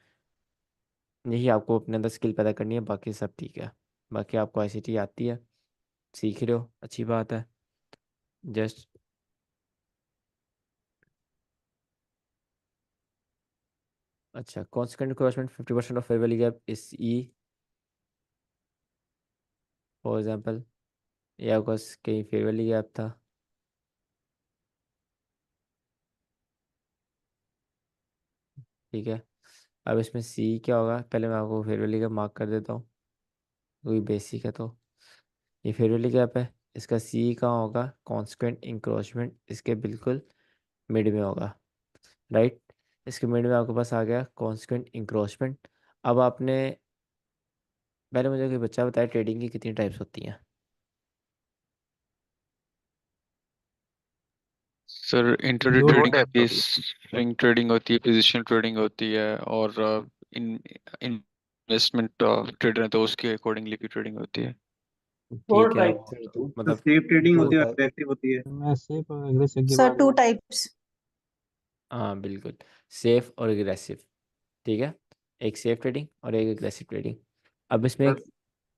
Speaker 1: यही आपको अपने अंदर स्किल पैदा करनी है, बाकी सब ठीक है। बाकी आपको आईसीटी आती है, सीख रहे हो, अच्छी बात है। जस्ट अच्छा, कॉन्सिक्वेंट क्रॉसमेंट 50% of fair value gap is E, for example ये आपका कहीं फेयर वैल्यू गैप था। ठीक है, अब इसमें सी क्या होगा, पहले मैं आपको फेयर वैल्यू गैप मार्क कर देता हूँ, क्योंकि बेसिक है। तो ये फेयर वैल्यू गैप है, इसका सी कहाँ होगा, कॉन्सिक्वेंट इंक्रोचमेंट इसके बिल्कुल मिड में होगा, राइट। इसके मिड में आपके पास आ गया कॉन्सिक्वेंट इंक्रोचमेंट। अब आपने पहले मुझे कोई बच्चा बताया ट्रेडिंग की कितनी टाइप्स होती हैं।
Speaker 5: सर इंट्राडे
Speaker 3: दो
Speaker 5: ट्रेडिंग
Speaker 3: टाइप
Speaker 5: होती है,
Speaker 3: होती है।
Speaker 5: स्विंग ट्रेडिंग होती है, पोजीशन ट्रेडिंग होती है, और इन इन्वेस्टमेंट ट्रेडर है तो उसके अकॉर्डिंगली भी ट्रेडिंग होती है।
Speaker 2: फोर
Speaker 1: ठीक है,
Speaker 2: टाइप
Speaker 1: वो
Speaker 3: सर तो
Speaker 1: मतलब
Speaker 6: सेफ ट्रेडिंग
Speaker 3: दो
Speaker 6: होती है,
Speaker 3: टाइप
Speaker 6: अग्रेसिव होती है।
Speaker 3: मैं सेफ और एग्रेसिव के
Speaker 7: सर
Speaker 3: बारे
Speaker 7: टू
Speaker 3: में।
Speaker 7: टाइप्स।
Speaker 1: हाँ बिल्कुल, सेफ और एग्रेसिव। ठीक है, एक सेफ ट्रेडिंग और एक एग्रेसिव ट्रेडिंग। अब इसमें
Speaker 6: सर
Speaker 1: एक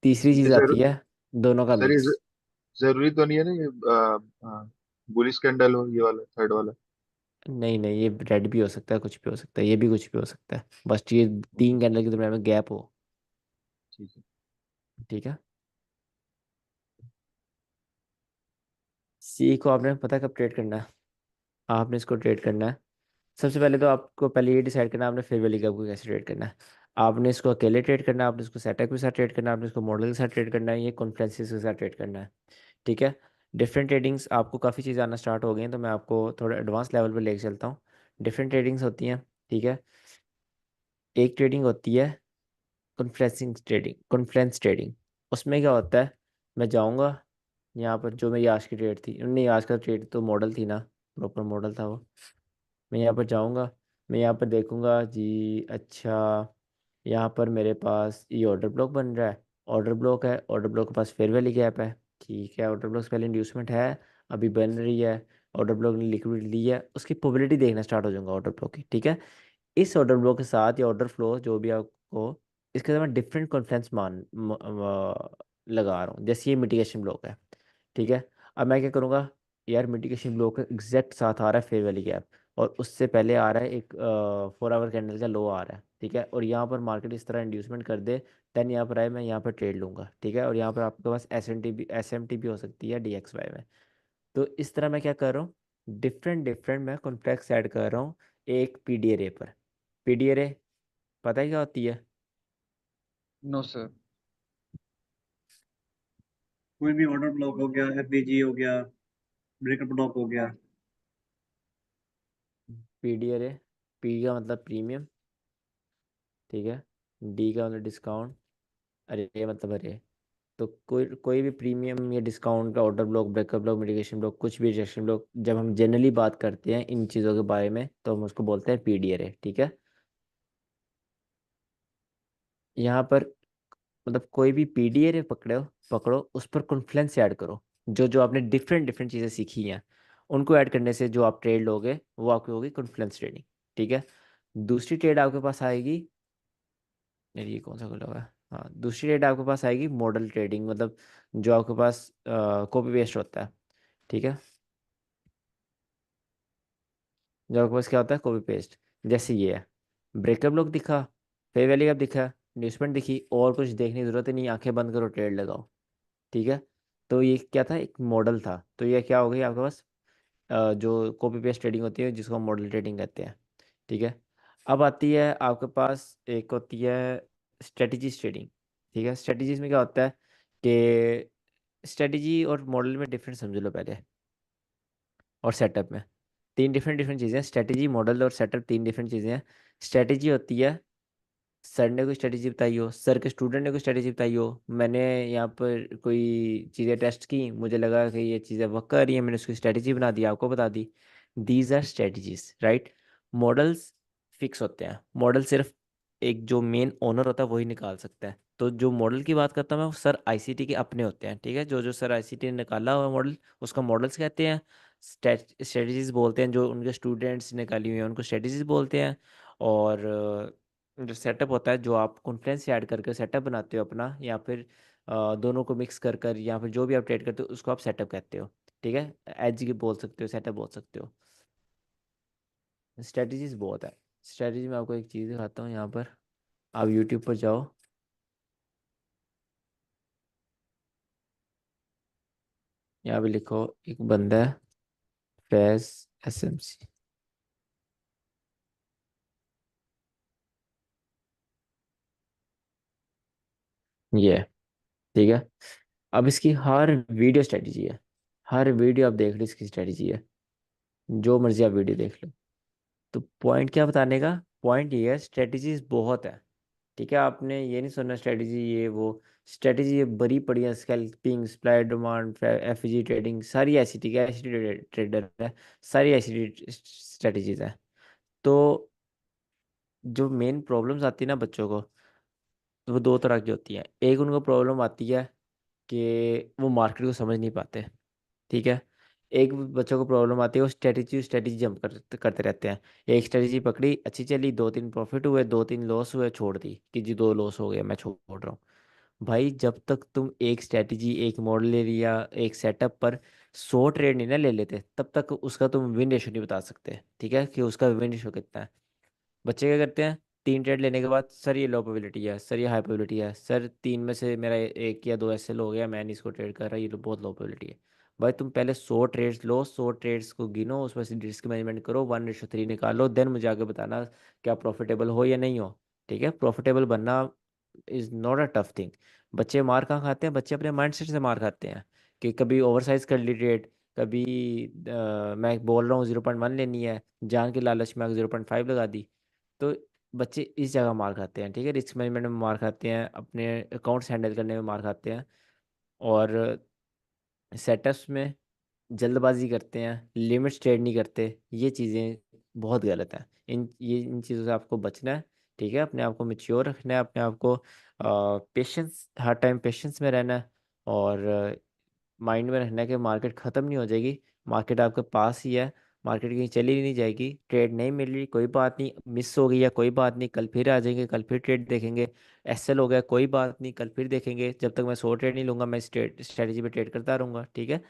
Speaker 1: तीसरी
Speaker 6: ये
Speaker 1: चीज आती है, दोनों का
Speaker 6: सर ये
Speaker 1: मिक्स।
Speaker 6: जरूरी तो नहीं है ना ये बुलिश कैंडल हो, ये वाला थर्ड वाला?
Speaker 1: नहीं नहीं, ये रेड भी हो सकता है, कुछ भी हो सकता है, ये भी कुछ भी हो सकता है, बस ये
Speaker 6: ओके,
Speaker 1: 3 कैंडल के दरम्यान में गैप हो।
Speaker 6: ठीक है।
Speaker 1: ठीक है। सी को आपने पता कब ट्रेड करना है, आपने इसको ट्रेड करना है। सबसे पहले तो आपको पहले ये डिसाइड करना है आपने फेयर वैल्यू गैप को कैसे ट्रेड करना है। आपने इसको अकेले ट्रेड करना है, आपने इसको सेटअप के साथ ट्रेड करना है, आपने इसको मॉडल के साथ ट्रेड करना है, ये कॉन्फ्रेंसिस के साथ ट्रेड करना है। ठीक है। डिफरेंट ट्रेडिंग्स आपको काफ़ी चीज़ें आना स्टार्ट हो गई हैं, तो मैं आपको थोड़ा एडवांस लेवल पे लेके चलता हूँ। डिफरेंट ट्रेडिंग्स होती हैं। ठीक है। एक ट्रेडिंग होती है कॉन्फ्रेंस ट्रेडिंग। उसमें क्या होता है, मैं जाऊँगा यहाँ पर, जो मेरी आज की ट्रेड थी, नहीं आज का ट्रेड तो मॉडल थी ना, प्रॉपर मॉडल था वो। मैं यहाँ पर जाऊँगा, मैं यहाँ पर देखूँगा जी, अच्छा यहाँ पर मेरे पास ये ऑर्डर ब्लॉक बन रहा है, ऑर्डर ब्लॉक है, ऑर्डर ब्लॉक के पास फेयर वैल्यू गैप है। ठीक है, ऑर्डर ब्लॉक से पहले इंड्यूसमेंट है, अभी बन रही है, ऑर्डर ब्लॉक ने लिक्विडिटी ली है, उसकी प्रोबेबिलिटी देखना स्टार्ट हो जाऊंगा ऑर्डर ब्लॉक की। ठीक है। इस ऑर्डर ब्लॉक के साथ या ऑर्डर फ्लो जो भी आपको, इसके साथ मैं डिफरेंट कॉन्फ्रेंस लगा रहा हूँ, जैसे ये मिटिगेशन ब्लॉक है। ठीक है। अब मैं क्या करूँगा, यार मिटिगेशन ब्लॉक का एग्जैक्ट साथ आ रहा है फेयर वैल्यू गैप, और उससे पहले आ रहा है एक 4 आवर कैंडल का लो आ रहा है। ठीक है। और यहाँ पर मार्केट इस तरह इंड्यूसमेंट कर दे, देन यहाँ पर आए, मैं यहाँ पर ट्रेड लूँगा। ठीक है। और यहाँ पर आपके पास एस एम टी भी हो सकती है DXY में। तो इस तरह मैं क्या कर रहा हूँ, डिफरेंट डिफरेंट मैं कॉन्ट्रैक्ट्स ऐड कर रहा हूँ एक पीडी अरे पर। पीडी अरे पता है क्या होती है?
Speaker 5: No sir.
Speaker 7: कोई भी ऑर्डर ब्लॉक हो गया, एफबीजी हो गया, ब्रेकअप ब्लॉक हो गया।
Speaker 1: पीडी अरे, पी का मतलब प्रीमियम, ठीक है, डी का मतलब डिस्काउंट, अरे मतलब अरे। तो कोई कोई भी प्रीमियम या डिस्काउंट का order block, breakup block, mitigation block, कुछ भी रिजेक्शन ब्लॉक, जब हम जनरली बात करते हैं इन चीज़ों के बारे में तो हम उसको बोलते हैं पीडी अरे। ठीक है। यहाँ पर मतलब कोई भी पीडीए पकड़ो, पकड़ो उस पर कॉन्फ्लेंस ऐड करो, जो जो आपने डिफरेंट डिफरेंट चीज़ें सीखी हैं उनको ऐड करने से जो आप ट्रेड लोगे वो आपकी होगी कॉन्फ्लेंस ट्रेडिंग। ठीक है। दूसरी ट्रेड आपके पास आएगी, यार ये कौन सा खुला हुआ है, हाँ, दूसरी ट्रेड आपके पास आएगी मॉडल ट्रेडिंग, मतलब जो आपके पास कॉपी पेस्ट होता है। ठीक है। जो आपके पास क्या होता है, कॉपी पेस्ट। जैसे ये है, ब्रेकअप ब्लॉक दिखा, फेयर वैल्यू गैप दिखा, इन्वेस्टमेंट दिखी, और कुछ देखने की जरूरत ही नहीं, आंखें बंद करो ट्रेड लगाओ। ठीक है। तो ये क्या था, एक मॉडल था, तो ये क्या हो गई आपके पास, जो कॉपी पेस्ट ट्रेडिंग होती है जिसको हम मॉडल ट्रेडिंग कहते हैं। ठीक है। अब आती है आपके पास एक होती है स्ट्रेटजीज ट्रेडिंग। ठीक है। स्ट्रेटजीज में क्या होता है कि स्ट्रेटजी और मॉडल में डिफरेंस समझ लो पहले, और सेटअप में तीन डिफरेंट डिफरेंट चीज़ें हैं। स्ट्रेटजी, मॉडल और सेटअप तीन डिफरेंट चीज़ें हैं। स्ट्रेटजी होती है, सर ने कोई स्ट्रेटेजी बताई हो, सर के स्टूडेंट ने कोई स्ट्रेटेजी बताई हो, मैंने यहाँ पर कोई चीज़ें टेस्ट की, मुझे लगा कि ये चीज़ें वर्क कर रही हैं, मैंने उसकी स्ट्रेटेजी बना दी, आपको बता दी। These are strategies, right. Models fix होते हैं, मॉडल सिर्फ एक जो मेन ओनर होता है वही निकाल सकता है। तो जो मॉडल की बात करता हूँ मैं, वो सर आईसीटी के अपने होते हैं। ठीक है। जो जो सर आईसीटी ने निकाला हुआ मॉडल उसका मॉडल्स कहते हैं। स्ट्रेटजीज बोलते हैं जो उनके स्टूडेंट्स निकाली हुई हैं उनको स्ट्रेटजीज बोलते हैं। और जो सेटअप होता है, जो आप कॉन्फ्रेंस से ऐड करके सेटअप बनाते हो अपना, या फिर दोनों को मिक्स कर कर, या फिर जो भी आप ट्रेड करते हो उसको आप सेटअप कहते हो। ठीक है। एज की बोल सकते हो, सेटअप बोल सकते हो। स्ट्रेटजीज बहुत है। स्ट्रेटजी में आपको एक चीज़ दिखाता हूँ, यहाँ पर आप यूट्यूब पर जाओ, यहाँ पे लिखो, एक बंदा है फैज SMC, ये है। ठीक है। अब इसकी हर वीडियो स्ट्रेटजी है, हर वीडियो आप देख लो इसकी स्ट्रेटजी है, जो मर्जी आप वीडियो देख लो। तो पॉइंट क्या बताने का, पॉइंट ये है स्ट्रेटजीज बहुत है। ठीक है। आपने ये नहीं सुनना स्ट्रेटजी ये वो, स्ट्रेटजी ये बड़ी पड़ी है, scalping, supply demand, FG trading, सारी ऐसी, ठीक है, ऐसी ट्रेडर है, सारी ऐसी स्ट्रेटजीज है। तो जो मेन प्रॉब्लम्स आती है ना बच्चों को, तो वो दो तरह की होती है। एक उनको प्रॉब्लम आती है कि वो मार्केट को समझ नहीं पाते। ठीक है। एक बच्चों को प्रॉब्लम आती है वो स्ट्रेटजी स्ट्रेटजी जंप करते रहते हैं। एक स्ट्रेटजी पकड़ी, अच्छी चली, 2-3 प्रॉफिट हुए, 2-3 लॉस हुए, छोड़ दी कि जी 2 लॉस हो गए मैं छोड़ रहा हूँ। भाई जब तक तुम एक स्ट्रेटजी, एक मॉडल या एक सेटअप पर 100 ट्रेड नहीं ना ले लेते, तब तक उसका तुम विन रेशो नहीं बता सकते, ठीक है, कि उसका विन रेशो कितना है। बच्चे क्या करते हैं, 3 ट्रेड लेने के बाद सर ये लो प्रोबेबिलिटी है, सर ये हाई प्रोबेबिलिटी है, सर 3 में से मेरा एक या 2 एसएल हो गया, मैं नहीं इसको ट्रेड कर रहा, ये बहुत लो प्रोबेबिलिटी है। भाई तुम पहले 100 ट्रेड्स लो, 100 ट्रेड्स को गिनो, उसमें से रिस्क मैनेजमेंट करो, 1:3 निकालो, देन मुझे आगे बताना क्या प्रॉफिटेबल हो या नहीं हो। ठीक है, प्रॉफिटेबल बनना is not a tough thing. बच्चे मार कहाँ खाते हैं, बच्चे अपने माइंडसेट से मार खाते हैं कि कभी ओवरसाइज कर ली ट्रेड, कभी मैं बोल रहा हूँ 0.1 लेनी है, जान के लालच में 0.5 लगा दी। तो बच्चे इस जगह मार खाते हैं, ठीक है, रिस्क मैनेजमेंट में मार खाते हैं, अपने अकाउंट्स हैंडल करने में मार खाते हैं, और सेटअप्स में जल्दबाजी करते हैं, लिमिट्स ट्रेड नहीं करते। ये चीज़ें बहुत गलत हैं, इन चीज़ों से आपको बचना है। ठीक है, अपने आप को मेच्योर रखना है, अपने आप को पेशेंस, हर टाइम पेशेंस में रहना है, और माइंड में रखना है कि मार्केट ख़त्म नहीं हो जाएगी, मार्केट आपके पास ही है, मार्केट कहीं चली नहीं जाएगी। ट्रेड नहीं मिल रही कोई बात नहीं, मिस हो गई है कोई बात नहीं, कल फिर आ जाएंगे, कल फिर ट्रेड देखेंगे। एसएल हो गया कोई बात नहीं, कल फिर देखेंगे, जब तक मैं 100 ट्रेड नहीं लूंगा मैं स्ट्रेटजी पे ट्रेड करता रहूंगा। ठीक है,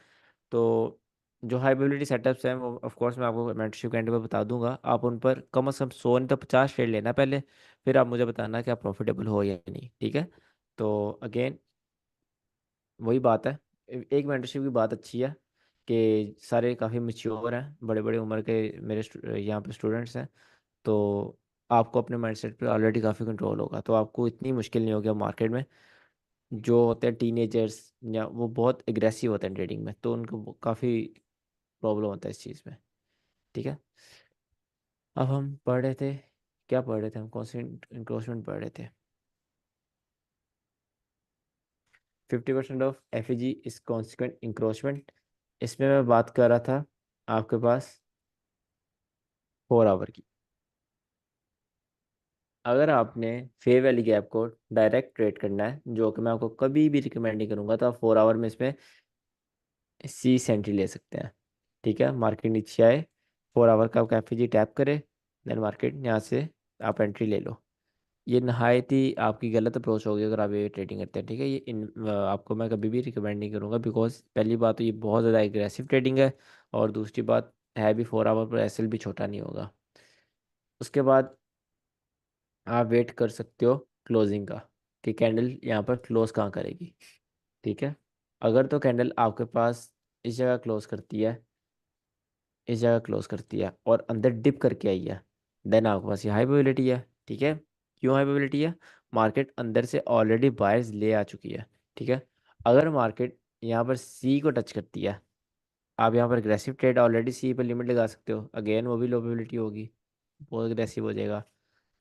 Speaker 1: तो जो हाई प्रोबेबिलिटी सेटअप्स हैं वो ऑफ कोर्स मैं आपको मेंटरशिप के एंड पे बता दूंगा, आप उन पर कम से कम 100 नहीं तो 50 ट्रेड लेना पहले, फिर आप मुझे बताना कि आप प्रॉफिटेबल हो या नहीं। ठीक है, तो अगेन वही बात है, एक मेंटरशिप की बात अच्छी है कि सारे काफ़ी मेच्योर हैं, बड़े बड़े उम्र के मेरे यहाँ पे स्टूडेंट्स हैं, तो आपको अपने माइंडसेट पे ऑलरेडी काफ़ी कंट्रोल होगा, तो आपको इतनी मुश्किल नहीं होगी मार्केट में। जो होते हैं टीनेजर्स या वो बहुत एग्रेसिव होते हैं ट्रेडिंग में, तो उनको काफ़ी प्रॉब्लम होता है इस चीज़ में। ठीक है, अब हम पढ़ रहे थे, क्या पढ़ रहे थे हम, कॉन्स्टेंट इंक्रोचमेंट पढ़ रहे थे। 50% of F E G is consequent encroachment. इसमें मैं बात कर रहा था आपके पास 4 आवर की। अगर आपने फेयर वैली गैप को डायरेक्ट ट्रेड करना है, जो कि मैं आपको कभी भी रिकमेंड नहीं करूंगा, तो आप 4 आवर में इसमें सी सेंट्री ले सकते हैं। ठीक है, मार्केट नीचे आए, 4 आवर का आप एफ ई जी टैप करें, देन मार्केट यहाँ से आप एंट्री ले लो। ये नहायत ही आपकी गलत अप्रोच होगी अगर आप ये ट्रेडिंग करते हैं। ठीक है, आपको मैं कभी भी रिकमेंड नहीं करूँगा, बिकॉज पहली बात तो ये बहुत ज़्यादा एग्रेसिव ट्रेडिंग है, और दूसरी बात है भी 4 आवर पर एसएल भी छोटा नहीं होगा। उसके बाद आप वेट कर सकते हो क्लोजिंग का, कि कैंडल यहाँ पर क्लोज कहाँ करेगी। ठीक है, अगर तो कैंडल आपके पास इस जगह क्लोज करती है, इस जगह क्लोज करती है और अंदर डिप करके आई है, देन आपके पास ये हाई प्रोबेबिलिटी है। ठीक है, क्यों हाई प्रोबेबिलिटी है, मार्केट अंदर से ऑलरेडी बायर्स ले आ चुकी है। ठीक है, अगर मार्केट यहाँ पर सी को टच करती है, आप यहाँ पर अग्रेसिव ट्रेड ऑलरेडी सी पर लिमिट लगा सकते हो, अगेन वो भी लो प्रोबेबिलिटी होगी, बहुत अग्रेसिव हो जाएगा।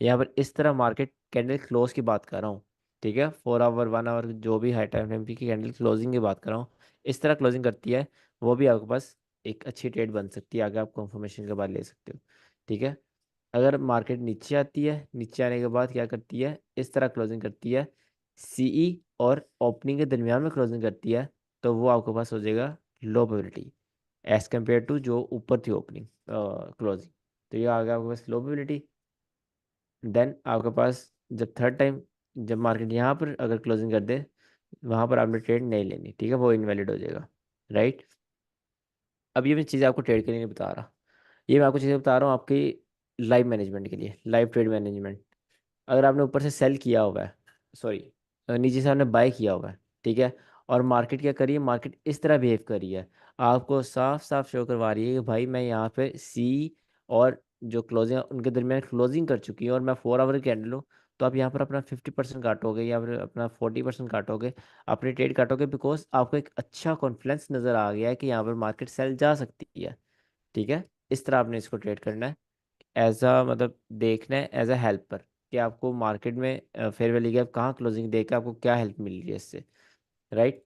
Speaker 1: यहाँ पर इस तरह मार्केट कैंडल क्लोज की बात कर रहा हूँ। ठीक है, 4 आवर 1 आवर जो भी हाई टाइम फ्रेम की कैंडल क्लोजिंग की बात कर रहा हूँ, इस तरह क्लोजिंग करती है, वो भी आपके पास एक अच्छी ट्रेड बन सकती है, आगे आप कंफर्मेशन के बाद ले सकते हो। ठीक है, अगर मार्केट नीचे आती है, नीचे आने के बाद क्या करती है, इस तरह क्लोजिंग करती है, सीई और ओपनिंग के दरमियान में क्लोजिंग करती है, तो वो आपके पास हो जाएगा low probability as compare to जो ऊपर थी ओपनिंग क्लोजिंग। तो ये आ गया आपके पास लो प्रोबेबिलिटी। देन आपके पास जब थर्ड टाइम, जब मार्केट यहाँ पर अगर क्लोजिंग कर दे, वहाँ पर आपने ट्रेड नहीं लेनी। ठीक है, वो इनवैलिड हो जाएगा। राइट, अब ये मैं चीज़ें आपको ट्रेड के लिए नहीं बता रहा, ये मैं आपको चीज़ें बता रहा हूँ आपकी लाइव मैनेजमेंट के लिए, लाइव ट्रेड मैनेजमेंट। अगर आपने ऊपर से सेल किया हुआ है, सॉरी, नीचे से आपने बाय किया हुआ है, ठीक है, और मार्केट क्या करी है, मार्केट इस तरह बिहेव कर रही है, आपको साफ साफ शो करवा रही है कि भाई मैं यहाँ पे सी और जो क्लोजिंग उनके दरमियान क्लोजिंग कर चुकी है, और मैं 4 आवर कैंडल हूँ, तो आप यहाँ पर अपना 50% काटोगे या फिर अपना 40% काटोगे, अपनी ट्रेड काटोगे, बिकॉज आपको एक अच्छा कॉन्फिडेंस नज़र आ गया है कि यहाँ पर मार्केट सेल जा सकती है। ठीक है, इस तरह आपने इसको ट्रेड करना है, एज अ मतलब देखना है एज अ हेल्पर, कि आपको मार्केट में फेयर वैल्यू गैप कहाँ क्लोजिंग देकर आपको क्या हेल्प मिल रही है इससे। राइट,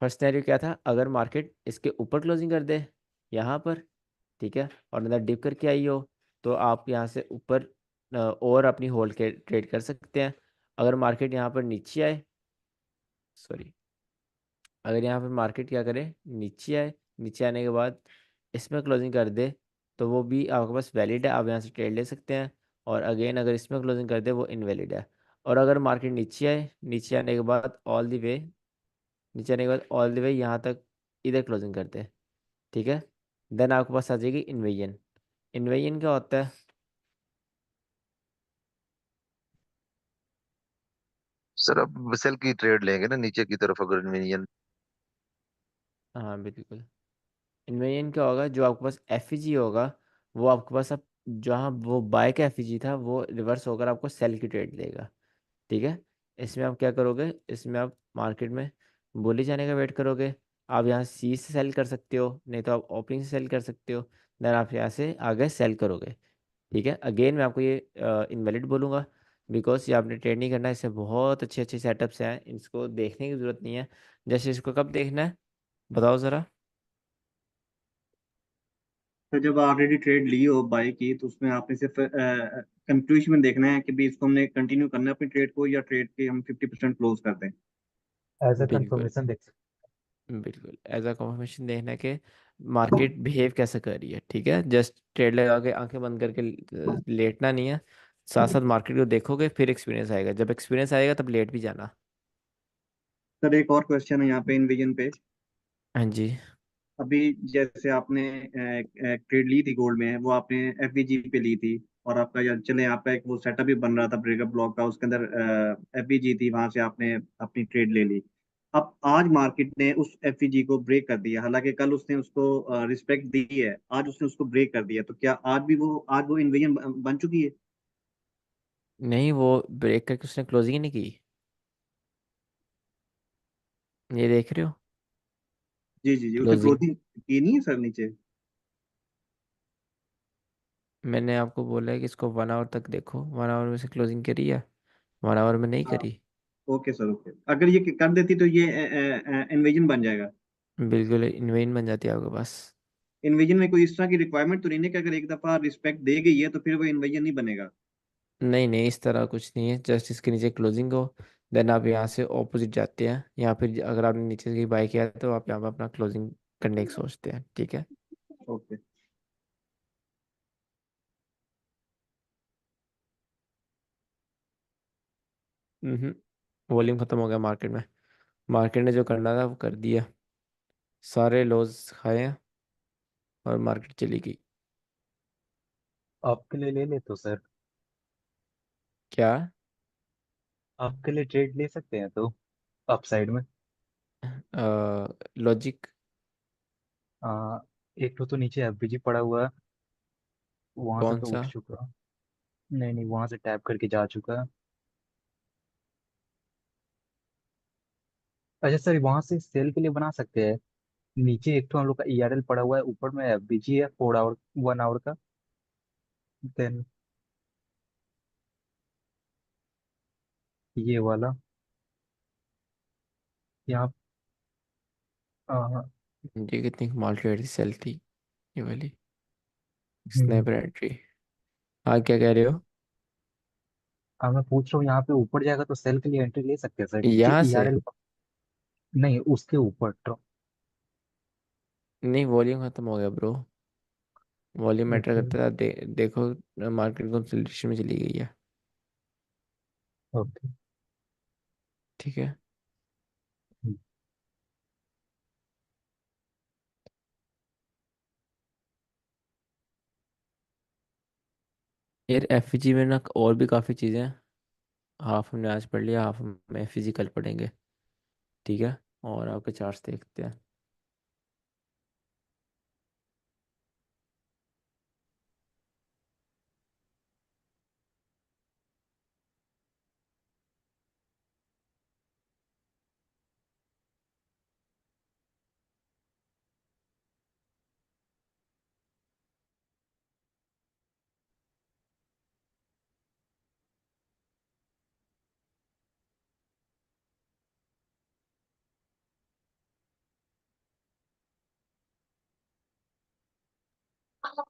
Speaker 1: फर्स्ट सिनेरियो क्या था, अगर मार्केट इसके ऊपर क्लोजिंग कर दे यहाँ पर, ठीक है, और अंदर डिप करके आई हो, तो आप यहाँ से ऊपर और अपनी होल्ड के ट्रेड कर सकते हैं। अगर मार्केट यहाँ पर नीचे आए, सॉरी, अगर यहाँ पर मार्केट क्या करे, नीचे आए, नीचे आने के बाद इसमें क्लोजिंग कर दे, तो वो भी आपके पास वैलिड है, आप यहाँ से ट्रेड ले सकते हैं, और अगेन अगर इसमें क्लोजिंग कर दे वो इनवैलिड है। और अगर मार्केट नीचे आए, नीचे आने के बाद ऑल द वे, नीचे आने के बाद ऑल द वे यहाँ तक इधर क्लोजिंग करते हैं, ठीक है, देन आपके पास आ जाएगी इन्वेजन। इन्वेजन क्या होता है?
Speaker 4: सर अब सेल की ट्रेड लेंगे ना नीचे की तरफ अगर मिनियन।
Speaker 1: हाँ बिल्कुल। इन्वेजन क्या होगा, जो आपके पास एफईजी होगा वो आपके पास अब, जहाँ वो बाय का एफईजी था वो रिवर्स होकर आपको सेल की ट्रेड देगा, ठीक है। इसमें आप क्या करोगे, इसमें आप मार्केट में बोली जाने का वेट करोगे। आप यहाँ सी से सेल कर सकते हो, नहीं तो आप ओपनिंग से सेल कर सकते हो, देन आप यहाँ से आगे सेल करोगे, ठीक है। अगेन मैं आपको ये इनवैलिड बोलूँगा, बिकॉज ये आपने ट्रेड नहीं करना है। इससे बहुत अच्छे अच्छे सेटअप्स हैं, इसको देखने की ज़रूरत नहीं है। जैसे इसको कब देखना है बताओ ज़रा।
Speaker 7: तो जब ऑलरेडी ट्रेड ली हो बाई की, तो उसमें आपने सिर्फ कंक्लूजन में देखना है कि भी इसको हमने कंटिन्यू करना है अपनी ट्रेड को, या ट्रेड के हम 50% क्लोज कर दें।
Speaker 3: एज अ
Speaker 1: बिल्कुल
Speaker 3: कंफर्मेशन देख सकते
Speaker 1: बिल्कुल, एज अ कंफर्मेशन देखना कि मार्केट बिहेव कैसे कर रही है, ठीक है। जस्ट ट्रेड लगा के आंखें बंद करके लेटना नहीं है, साथ साथ मार्केट को देखोगे, फिर एक्सपीरियंस आएगा। जब एक्सपीरियंस आएगा तब लेट भी जाना।
Speaker 7: सर एक और क्वेश्चन है यहाँ पे इन्विजन पे।
Speaker 1: हाँ जी।
Speaker 7: अभी जैसे आपने ट्रेड ली थी गोल्ड में, वो आपने एफबीजी पे ली थी, और आपका चले आपका एक वो सेटअप भी बन रहा था ब्रेकअप ब्लॉक का, उसके अंदर एफबीजी थी, वहां से आपने अपनी ट्रेड ले ली। अब आज मार्केट ने उस एफबीजी को ब्रेक कर दिया, हालांकि कल उसने उसको रिस्पेक्ट दी है, आज उसने उसको ब्रेक कर दिया, तो क्या आज वो इन्वेजन बन चुकी है?
Speaker 1: नहीं, वो ब्रेक करके उसने क्लोजिंग ही नहीं की, ये देख रहे हो
Speaker 7: जी जी जी, उसने
Speaker 1: क्लोजिंग।
Speaker 7: क्लोजिंग की नहीं है सर नीचे।
Speaker 1: मैंने आपको बोला है कि इसको 1 आवर तक देखो, 1 आवर में से क्लोजिंग करी है, 1 आवर में नहीं
Speaker 7: हाँ।
Speaker 1: करी।
Speaker 7: ओके सर, ओके, अगर ये कर देती तो ये इन्वेजन बन जाएगा।
Speaker 1: बिल्कुल इनवेन बन जाती है आपके पास।
Speaker 7: इन्वेजन में कोई इस तरह की रिक्वायरमेंट तो नहीं है कि अगर एक दफा रिस्पेक्ट दे गई है तो फिर वो इन्वेजन नहीं बनेगा?
Speaker 1: नहीं नहीं, इस तरह कुछ नहीं है, जस्ट इसके नीचे क्लोजिंग हो, देन आप यहाँ से ऑपोजिट जाते हैं, या फिर अगर आपने नीचे से बाई किया है तो आप यहाँ पर अपना क्लोजिंग करने की सोचते हैं, ठीक है।
Speaker 7: ओके।
Speaker 1: हम्म। वॉल्यूम खत्म हो गया मार्केट में, मार्केट ने जो करना था वो कर दिया, सारे लॉस खाए हैं और मार्केट चली गई।
Speaker 3: आपके लिए ले ले तो सर,
Speaker 1: क्या?
Speaker 3: आपके लिए ट्रेड ले सकते हैं तो अपसाइड में।
Speaker 1: लॉजिक।
Speaker 3: आ, एक तो नीचे एफबीजी पड़ा हुआ है, वहां से
Speaker 1: कौन
Speaker 3: तो
Speaker 1: सा?
Speaker 3: उठ चुका। नहीं नहीं, वहां से टैप करके जा चुका है। अच्छा सर, वहां से सेल के लिए बना सकते हैं। नीचे एक तो हम लोग का ईआरएल पड़ा हुआ है, ऊपर में एफबीजी है 4 आवर 1 आवर का। देन ये वाला यहाँ। हाँ।
Speaker 1: ये कितनी कमाल ट्रेड सेल थी, ये वाली
Speaker 3: हम्म,
Speaker 1: स्नाइपर एंट्री। हाँ क्या कह रहे हो?
Speaker 3: हाँ, मैं पूछ रहा हूँ यहाँ पे ऊपर जाएगा तो सेल के लिए एंट्री ले सकते हैं सर, नीचे
Speaker 1: यहाँ से?
Speaker 3: ईआरएल। नहीं, उसके ऊपर तो।
Speaker 1: नहीं, वॉल्यूम खत्म हो गया ब्रो, वॉल्यूम मैटर
Speaker 3: ओके।
Speaker 1: करता था। देखो मार्केट कंसोलिडेशन में चली गई है,
Speaker 3: ओके।
Speaker 1: ठीक है। यार एफजी में ना और भी काफ़ी चीज़ें हैं, हाफ हमने आज पढ़ लिया, हाफ हम फिजिकल पढ़ेंगे, ठीक है। और आपके चार्ट्स देखते हैं।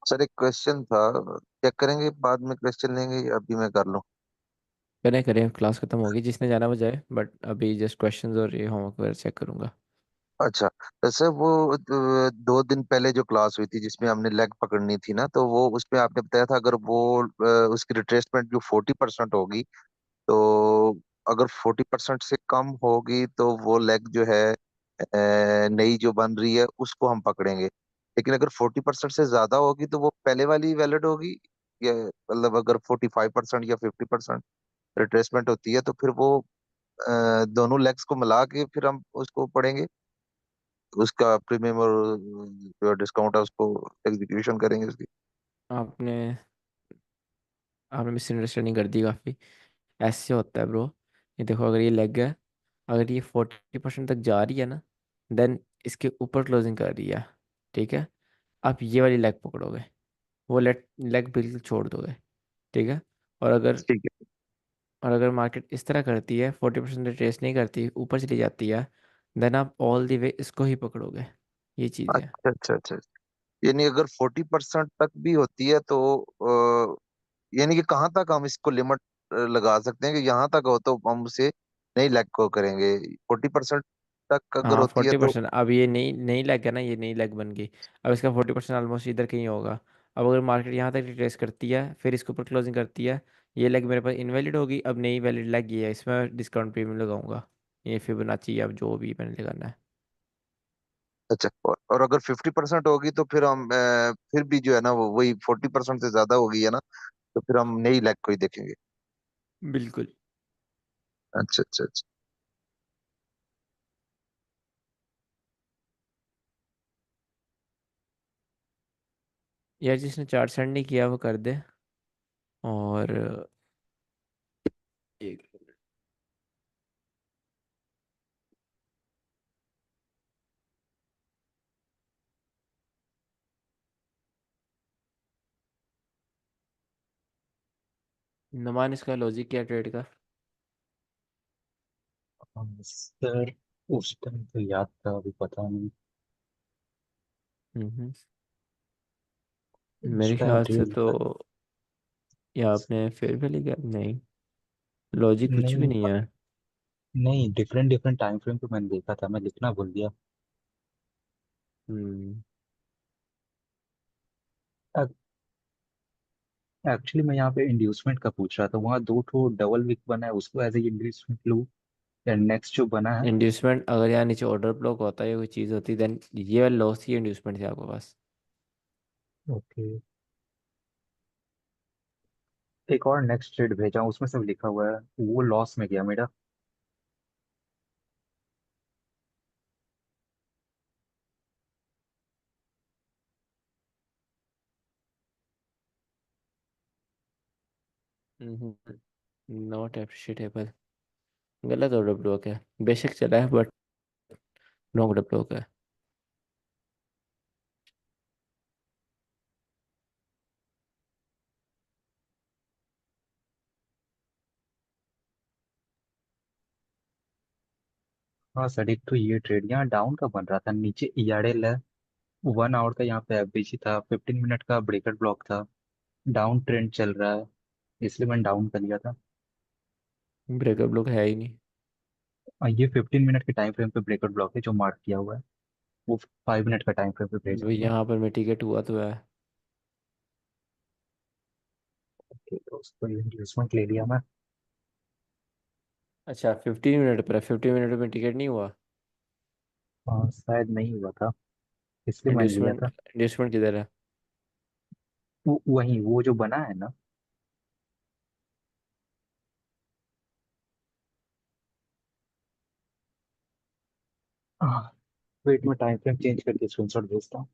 Speaker 4: सर एक क्वेश्चन था, चेक करेंगे बाद में क्वेश्चन लेंगे या अभी मैं कर लूँ?
Speaker 1: करें करें, क्लास खत्म होगी, जिसने जाना वो जाए, बट अभी जस्ट क्वेश्चंस और ये होमवर्क वगैरह चेक करूंगा।
Speaker 4: अच्छा। सर वो 2 दिन पहले जो क्लास हुई थी जिसमें हमने लेग पकड़नी थी ना, तो वो उसमें आपने बताया था अगर वो उसकी रिट्रेसमेंट जो 40% होगी तो अगर 40% से कम होगी तो वो लेग जो है नई जो बन रही है उसको हम पकड़ेंगे। लेकिन अगर 40% से ज्यादा होगी तो वो पहले वाली वैलिड होगी, या मतलब अगर 45% या 50% रिट्रेसमेंट होती है तो फिर वो दोनों लेग्स को मिला के फिर हम उसको पढ़ेंगे, उसका प्रीमियम और जो डिस्काउंट है उसको एग्जीक्यूशन करेंगे उसकी।
Speaker 1: आपने आपने मिसअंडरस्टैंडिंग कर दी काफ़ी। ऐसे होता है ब्रो। ये देखो, अगर ये लेग है, अगर ये 40% तक जा रही है ना, देन इसके ऊपर क्लोजिंग कर रही है, ठीक है। आप ये वाली लेग पकड़ोगे, वो लेग लेग बिल्कुल छोड़ दोगे, ठीक है। और अगर
Speaker 4: ठीक है।
Speaker 1: और अगर मार्केट इस तरह करती है, 40% रिट्रेस नहीं करती, ऊपर चली जाती है, देन आप ऑल द वे इसको ही पकड़ोगे। ये चीज़ है।
Speaker 4: अच्छा अच्छा अच्छा। यानी अगर 40% तक भी होती है तो यानी कि कहाँ तक हम इसको लिमिट लगा सकते हैं कि यहाँ तक हो तो हम उसे नहीं लैग को करेंगे, 40% तक अगर
Speaker 1: हाँ,
Speaker 4: होती है
Speaker 1: फोर्टी
Speaker 4: तो।
Speaker 1: परसेंट अब ये नई नई लेग है ना, ये नई लेग बन गई। अब इसका 40% ऑलमोस्ट इधर कहीं होगा। अब अगर मार्केट यहाँ तक रिट्रेस करती है, फिर इसके ऊपर क्लोजिंग करती है, ये लेग मेरे पास इनवैलिड होगी। अब नई वैलिड लेग ये है, इसमें डिस्काउंट प्रीमियम लगाऊंगा। ये फिबोनाची, अब जो भी मैंने लगाना है।
Speaker 4: अच्छा, और अगर 50% होगी तो फिर हम फिर भी जो है ना वो वही 40% से ज्यादा होगी है ना, तो फिर हम नई लैग को ही देखेंगे।
Speaker 1: बिल्कुल।
Speaker 4: अच्छा अच्छा अच्छा।
Speaker 1: यार, जिसने चार्ट सेंड नहीं किया वो कर दे। और एक नुमान, इसका लॉजिक क्या ट्रेड का?
Speaker 3: सर उस टाइम तो याद था, अभी पता नहीं।
Speaker 1: हम्म।
Speaker 3: उस
Speaker 1: मेरे
Speaker 3: टाइम
Speaker 1: ख्याल से
Speaker 3: ट्रेड
Speaker 1: तो,
Speaker 3: लिया।
Speaker 1: या आपने फेयर वैल्यू क्या? नहीं, लॉजिक कुछ भी
Speaker 3: नहीं
Speaker 1: नहीं है।
Speaker 3: नहीं, डिफरेंट डिफरेंट टाइम फ्रेम पे मैंने देखा था, मैं लिखना भूल गया।
Speaker 1: हम्म।
Speaker 3: एक्चुअली मैं यहाँ पे इंड्यूसमेंट का पूछ रहा था, वहाँ दो ठो डबल विक बना है, उसको एज ए इंड्यूसमेंट लूँ या नेक्स्ट जो बना है।
Speaker 1: इंड्यूसमेंट, अगर यहाँ नीचे ऑर्डर ब्लॉक होता है या कोई चीज़ होती, देन ये लॉस की इंड्यूसमेंट थी आपके पास।
Speaker 3: ओके, एक और नेक्स्ट ट्रेड भेजा हूँ, उसमें सब लिखा हुआ है, वो लॉस में गया मेरा।
Speaker 1: नॉट एप्रिशिएटेबल। गलत ऑर्डर ब्लॉक है, बेशक चला है, बट नो ऑर्डर ब्लॉक है।
Speaker 3: हाँ सर, एक तो ये ट्रेड यहाँ डाउन का बन रहा था, नीचे ईआरएल है, 1 आवर का यहाँ पे एफबीसी था, 15 मिनट का ब्रेकर ब्लॉक था, डाउन ट्रेंड चल रहा है, इसलिए मैंने डाउन कर लिया था।
Speaker 1: ब्रेकअप ब्लॉक है ही नहीं।
Speaker 3: और ये 15 मिनट के टाइम फ्रेम पे ब्रेकर ब्लॉक है जो मार्क किया हुआ है, वो 5 मिनट का टाइम फ्रेम पे भेजा
Speaker 1: भाई,
Speaker 3: हुआ है।
Speaker 1: यहाँ पर मिटिगेट हुआ तो है।
Speaker 3: ओके, तो उसको इंड्यूसमेंट ले लिया मैं।
Speaker 1: अच्छा, 15 मिनट पर है, 15 मिनट में टिकट नहीं हुआ।
Speaker 3: शायद नहीं हुआ था, इसलिए मैंने लिया
Speaker 1: इंड्यूसमेंट
Speaker 3: था।
Speaker 1: इंड्यूसमेंट किधर है?
Speaker 3: वही वो जो बना है ना। वेट में टाइम फ्रेम चेंज करके स्क्रीनशॉट भेजता हूँ।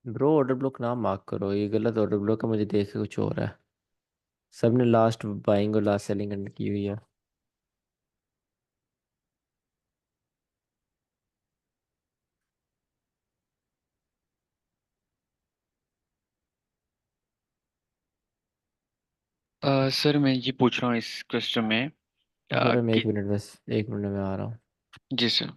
Speaker 1: ब्रो, ऑर्डर ब्लॉक ना मार्क करो, ये गलत ऑर्डर ब्लॉक है, मुझे देख के कुछ हो रहा है। सबने लास्ट बाइंग और लास्ट सेलिंग की हुई है।
Speaker 5: सर मैं ये पूछ रहा हूँ इस क्वेश्चन में
Speaker 1: सर, मैं
Speaker 5: कि
Speaker 1: 1 मिनट, बस 1 मिनट में आ रहा हूँ।
Speaker 5: जी सर।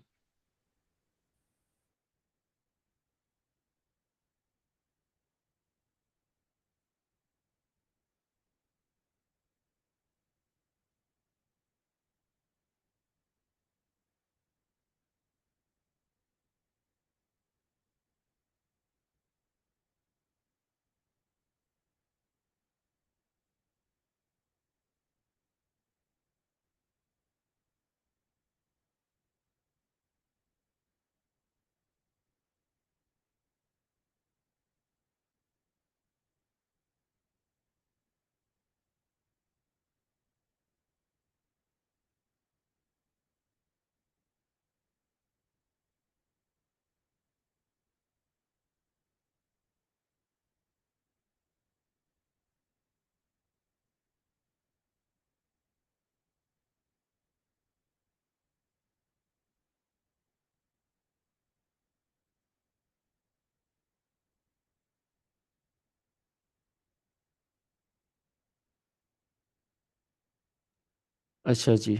Speaker 1: अच्छा जी।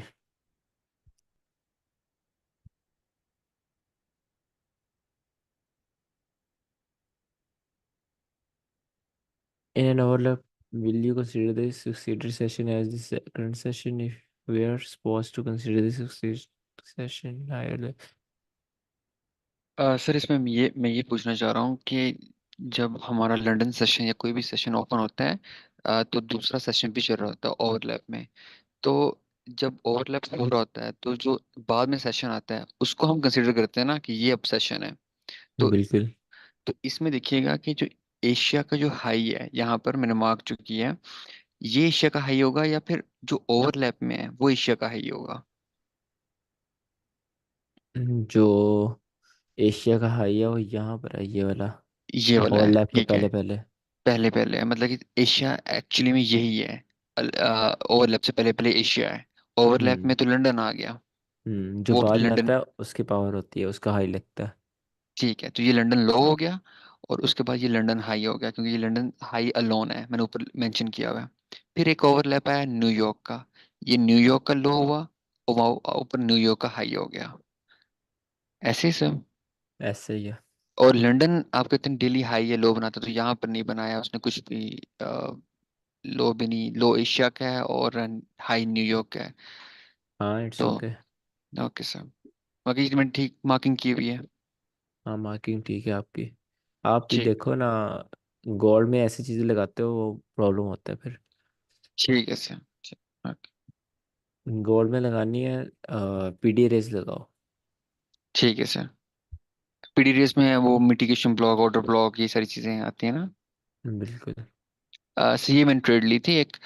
Speaker 1: In an overlap, will you consider the succeeded session as the current session if we are supposed to consider the succeeded session higher
Speaker 5: sir इसमें मैं ये पूछना चाह रहा हूँ कि जब हमारा लंदन सेशन या कोई भी सेशन ओपन होता है, तो दूसरा सेशन भी चल रहा होता है ओवरलैप में। तो जब ओवरलैप हो रहा होता है तो जो बाद में सेशन आता है उसको हम कंसिडर करते हैं ना कि ये अब सेशन है। तो
Speaker 1: बिल्कुल।
Speaker 5: तो इसमें देखिएगा कि जो एशिया का जो हाई है यहाँ पर मैंने मार्क जो किया है, ये एशिया का हाई होगा या फिर जो ओवरलैप में है वो एशिया का हाई होगा।
Speaker 1: जो एशिया का हाई है वो यहाँ पर है, ये वाला।
Speaker 5: ये वाला है,
Speaker 1: ओवरलैप के
Speaker 5: ठीक है।
Speaker 1: पहले पहले।
Speaker 5: पहले पहले है मतलब कि एशिया एक्चुअली में यही है। ओवरलैप से पहले पहले एशिया है। ओवरलैप
Speaker 1: हम्म।
Speaker 5: में तो लंदन आ गया।
Speaker 1: जो
Speaker 5: वो
Speaker 1: बाद में
Speaker 5: लंदन,
Speaker 1: आता है उसकी पावर होती है, उसका हाई लगता है।
Speaker 5: ठीक है, तो ये लंदन लो हो गया। और उसके बाद ये लंदन हाई हो गया क्योंकि ये लंदन हाई अलोन है, मैंने ऊपर मेंशन किया हुआ है। फिर एक ओवरलैप आया न्यूयॉर्क का। ये न्यूयॉर्क का लो हुआ और वहाँ ऊपर न्यूयॉर्क का हाई हो गया। ऐसे ही सब।
Speaker 1: ऐसे ही है।
Speaker 5: और लंदन आप कहते हैं डेली हाई या लो बनाता, तो यहाँ पर नहीं बनाया उसने कुछ भी। लो भी नहीं, लो एशिया का है और हाई न्यूयॉर्क का है।
Speaker 1: हाँ, इट्स
Speaker 5: तो
Speaker 1: ओके।
Speaker 5: ओके सर, बाकी मैंने ठीक मार्किंग की हुई है।
Speaker 1: हाँ, मार्किंग ठीक है आपकी। आप भी
Speaker 5: ठीक,
Speaker 1: देखो ना, गोल्ड में ऐसी चीजें लगाते हो वो प्रॉब्लम होता है फिर।
Speaker 5: ठीक है सर। ठीक, ओके,
Speaker 1: गोल्ड में लगानी है, पीडी रेस लगाओ।
Speaker 5: ठीक है सर। पीडीडीएस में वो मिटिगेशन ब्लॉक, ऑर्डर ब्लॉक, ये सारी चीजें आती हैं ना।
Speaker 1: बिल्कुल।
Speaker 5: सर ये मैंने ट्रेड ली थी एक।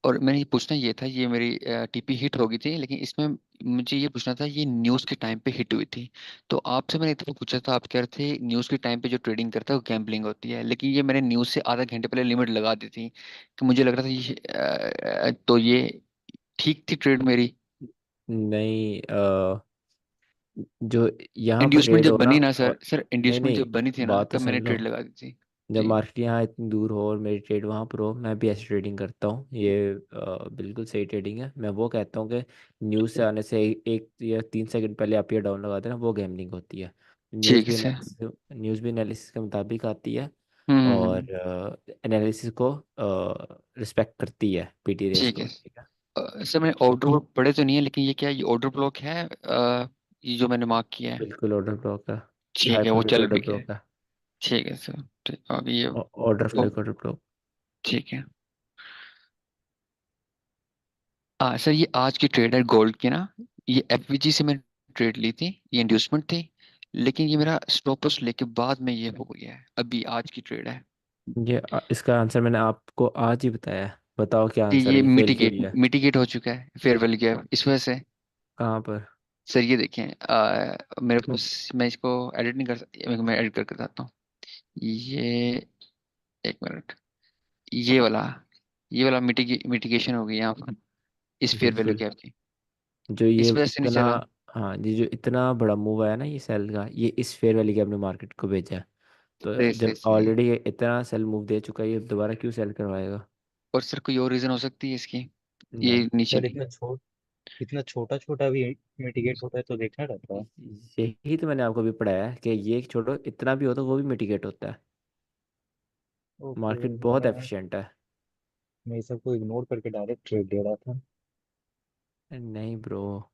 Speaker 5: और मैंने ये पूछना ये था, ये मेरी टीपी हिट हो गई थी, लेकिन इसमें मुझे ये पूछना था ये न्यूज़ के टाइम पे हिट हुई थी। तो आपसे मैंने इतना पूछा था, आप कह रहे थे न्यूज़ के टाइम पे जो ट्रेडिंग करता है वो गैम्बलिंग होती है, लेकिन ये मैंने न्यूज़ से आधा घंटे पहले लिमिट लगा दी थी। कि मुझे लग रहा था ये तो ये ठीक थी ट्रेड मेरी।
Speaker 1: नहीं, जो यहाँ पर
Speaker 5: इंड्यूसमेंट
Speaker 1: रेड
Speaker 5: जब
Speaker 1: हो ना,
Speaker 5: बनी ना सर,
Speaker 1: और
Speaker 5: सर
Speaker 1: नहीं
Speaker 5: इंड्यूसमेंट
Speaker 1: नहीं,
Speaker 5: जब बनी थी ना
Speaker 1: बात तो
Speaker 5: तब
Speaker 1: सुन
Speaker 5: मैंने
Speaker 1: लो।
Speaker 5: ट्रेड लगा दी थी।
Speaker 1: जब
Speaker 5: जी,
Speaker 1: मार्केट यहाँ इतनी दूर हो और मेरी ट्रेड वहाँ पर हो, मैं भी ऐसी ट्रेडिंग करता हूँ, ये बिल्कुल सही ट्रेडिंग है। मैं वो कहता हूँ कि न्यूज़ से आने से एक या 3 सेकंड पहले आप ये डाउन लगा देना, वो गैमलिंग होती है।
Speaker 5: ठीक है सर।
Speaker 1: न्यूज़ भी एनालिसिस के मुताबिक आती है,
Speaker 5: हम्म।
Speaker 1: और एनालिसिस को रिस्पेक्ट करती है, पीटी रेस
Speaker 5: ठीक
Speaker 1: को,
Speaker 5: है।
Speaker 1: ठीक है।
Speaker 5: सर मैंने ऑर्डर पढ़े तो नहीं है, लेकिन ये क्या ये ऑर्डर ब्लॉक है, ये जो मैंने मार्क किया है।
Speaker 1: बिल्कुल ऑर्डर ब्लॉक है।
Speaker 5: ठीक है, वो
Speaker 1: हाइपरलिंक
Speaker 5: चल
Speaker 1: ऑर्डर
Speaker 5: भी गया है।
Speaker 1: ब्लॉक है।
Speaker 5: ठीक है सर। ठीक, और ये
Speaker 1: ऑर्डर फ्लो
Speaker 5: ओ,
Speaker 1: ऑर्डर ब्लॉक।
Speaker 5: ठीक है। सर ये आज की ट्रेड है गोल्ड की ना। ये एफवीजी से मैंने ट्रेड ली थी, ये इंड्यूसमेंट थी। लेकिन ये मेरा स्टॉप लॉस लेके बाद में ये हो गया है, अभी आज की ट्रेड है।
Speaker 1: इसका आंसर मैंने आपको आज ही बताया है। बताओ क्या
Speaker 5: कि
Speaker 1: आंसर
Speaker 5: ये
Speaker 1: है, ये फेल क्यों
Speaker 5: मिटिगेट
Speaker 1: हुई है?
Speaker 5: मिटिगेट हो चुका है, फेयरवेल गया इस वजह से।
Speaker 1: कहाँ पर?
Speaker 5: सर ये देखें, मेरे पास, मैं इसको एडिट नहीं कर सकता, मैं एडिट करके बताता हूँ। ये, एक मिनट, ये वाला मिटिगेशन हो गई यहाँ पर इस फेयर वैल्यू
Speaker 1: बिल्कुल।
Speaker 5: गैप की।
Speaker 1: जो ये
Speaker 5: इस वजह से नहीं
Speaker 1: इतना,
Speaker 5: चला।
Speaker 1: हाँ, ये जो इतना बड़ा मूव आया ना ये सेल का, ये इस फेयर वैल्यू के अपने मार्केट को भेजा है। तो
Speaker 5: सही सही
Speaker 1: जब
Speaker 5: सही।
Speaker 1: ऑलरेडी ये इतना सेल मूव दे चुका है, ये दोबारा क्यों सेल करवाएगा?
Speaker 5: और सर कोई और रीजन हो सकती है इसकी,
Speaker 1: नहीं।
Speaker 5: ये नीचे
Speaker 3: सर
Speaker 5: की।
Speaker 3: इतना छोटा छोटा भी मिटिगेट होता है तो देखना रहता है।
Speaker 1: यही तो मैंने आपको भी पढ़ाया है कि ये छोड़ो, इतना भी हो तो वो भी मिटिगेट होता है।
Speaker 3: ओके।
Speaker 1: मार्केट बहुत
Speaker 3: मैं
Speaker 1: एफिशिएंट है।
Speaker 3: मैं इस सबको इग्नोर करके डायरेक्ट ट्रेड दे रहा था।
Speaker 1: नहीं ब्रो।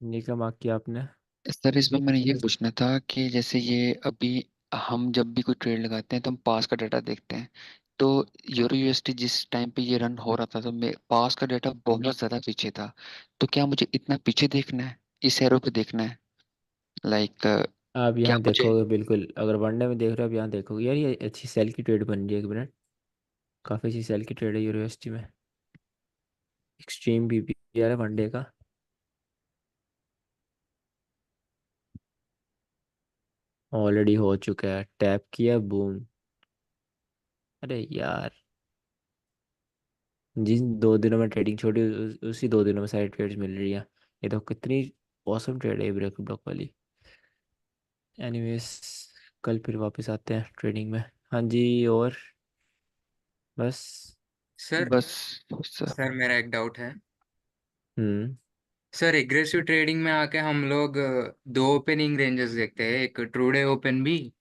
Speaker 1: ये क्या मार्क किया आपने?
Speaker 5: सर इसमें मैंने ये पूछना था कि जैसे ये अभी हम जब भी कोई ट्रेड लगाते हैं तो हम पास का डाटा देखते हैं। तो यूरो यूएसटी जिस टाइम पे ये रन हो रहा था तो मैं पास का डाटा बहुत ज्यादा पीछे था। तो क्या मुझे इतना पीछे देखना है, इस एरो पे देखना है, लाइक
Speaker 1: आप
Speaker 5: क्या
Speaker 1: यहाँ
Speaker 5: मुझे।
Speaker 1: देखोगे, बिल्कुल अगर वनडे में देख रहे हो, आप यहाँ देखोगे यार, ये अच्छी सेल की ट्रेड बन रही है, एक मिनट। काफ़ी अच्छी सेल की ट्रेड है यूनिवर्सिटी में। एक्सट्रीम बीपीआर है वनडे का। ऑलरेडी हो चुका है, टैप किया, बूम। अरे यार, जिन 2 दिनों में ट्रेडिंग छोड़ी, उसी 2 दिनों में सारी ट्रेड्स मिल रही है। ये तो कितनी औसम ट्रेड है ये ब्रेक ब्लॉक वाली। एनीवेज, कल फिर वापस आते हैं ट्रेडिंग में। हाँ जी। और बस।
Speaker 8: सर
Speaker 5: बस सर।
Speaker 8: सर मेरा एक डाउट है।
Speaker 1: हम्म।
Speaker 8: सर एग्रेसिव ट्रेडिंग में आके हम लोग दो ओपनिंग रेंजेस देखते हैं, एक ट्रू डे ओपन भी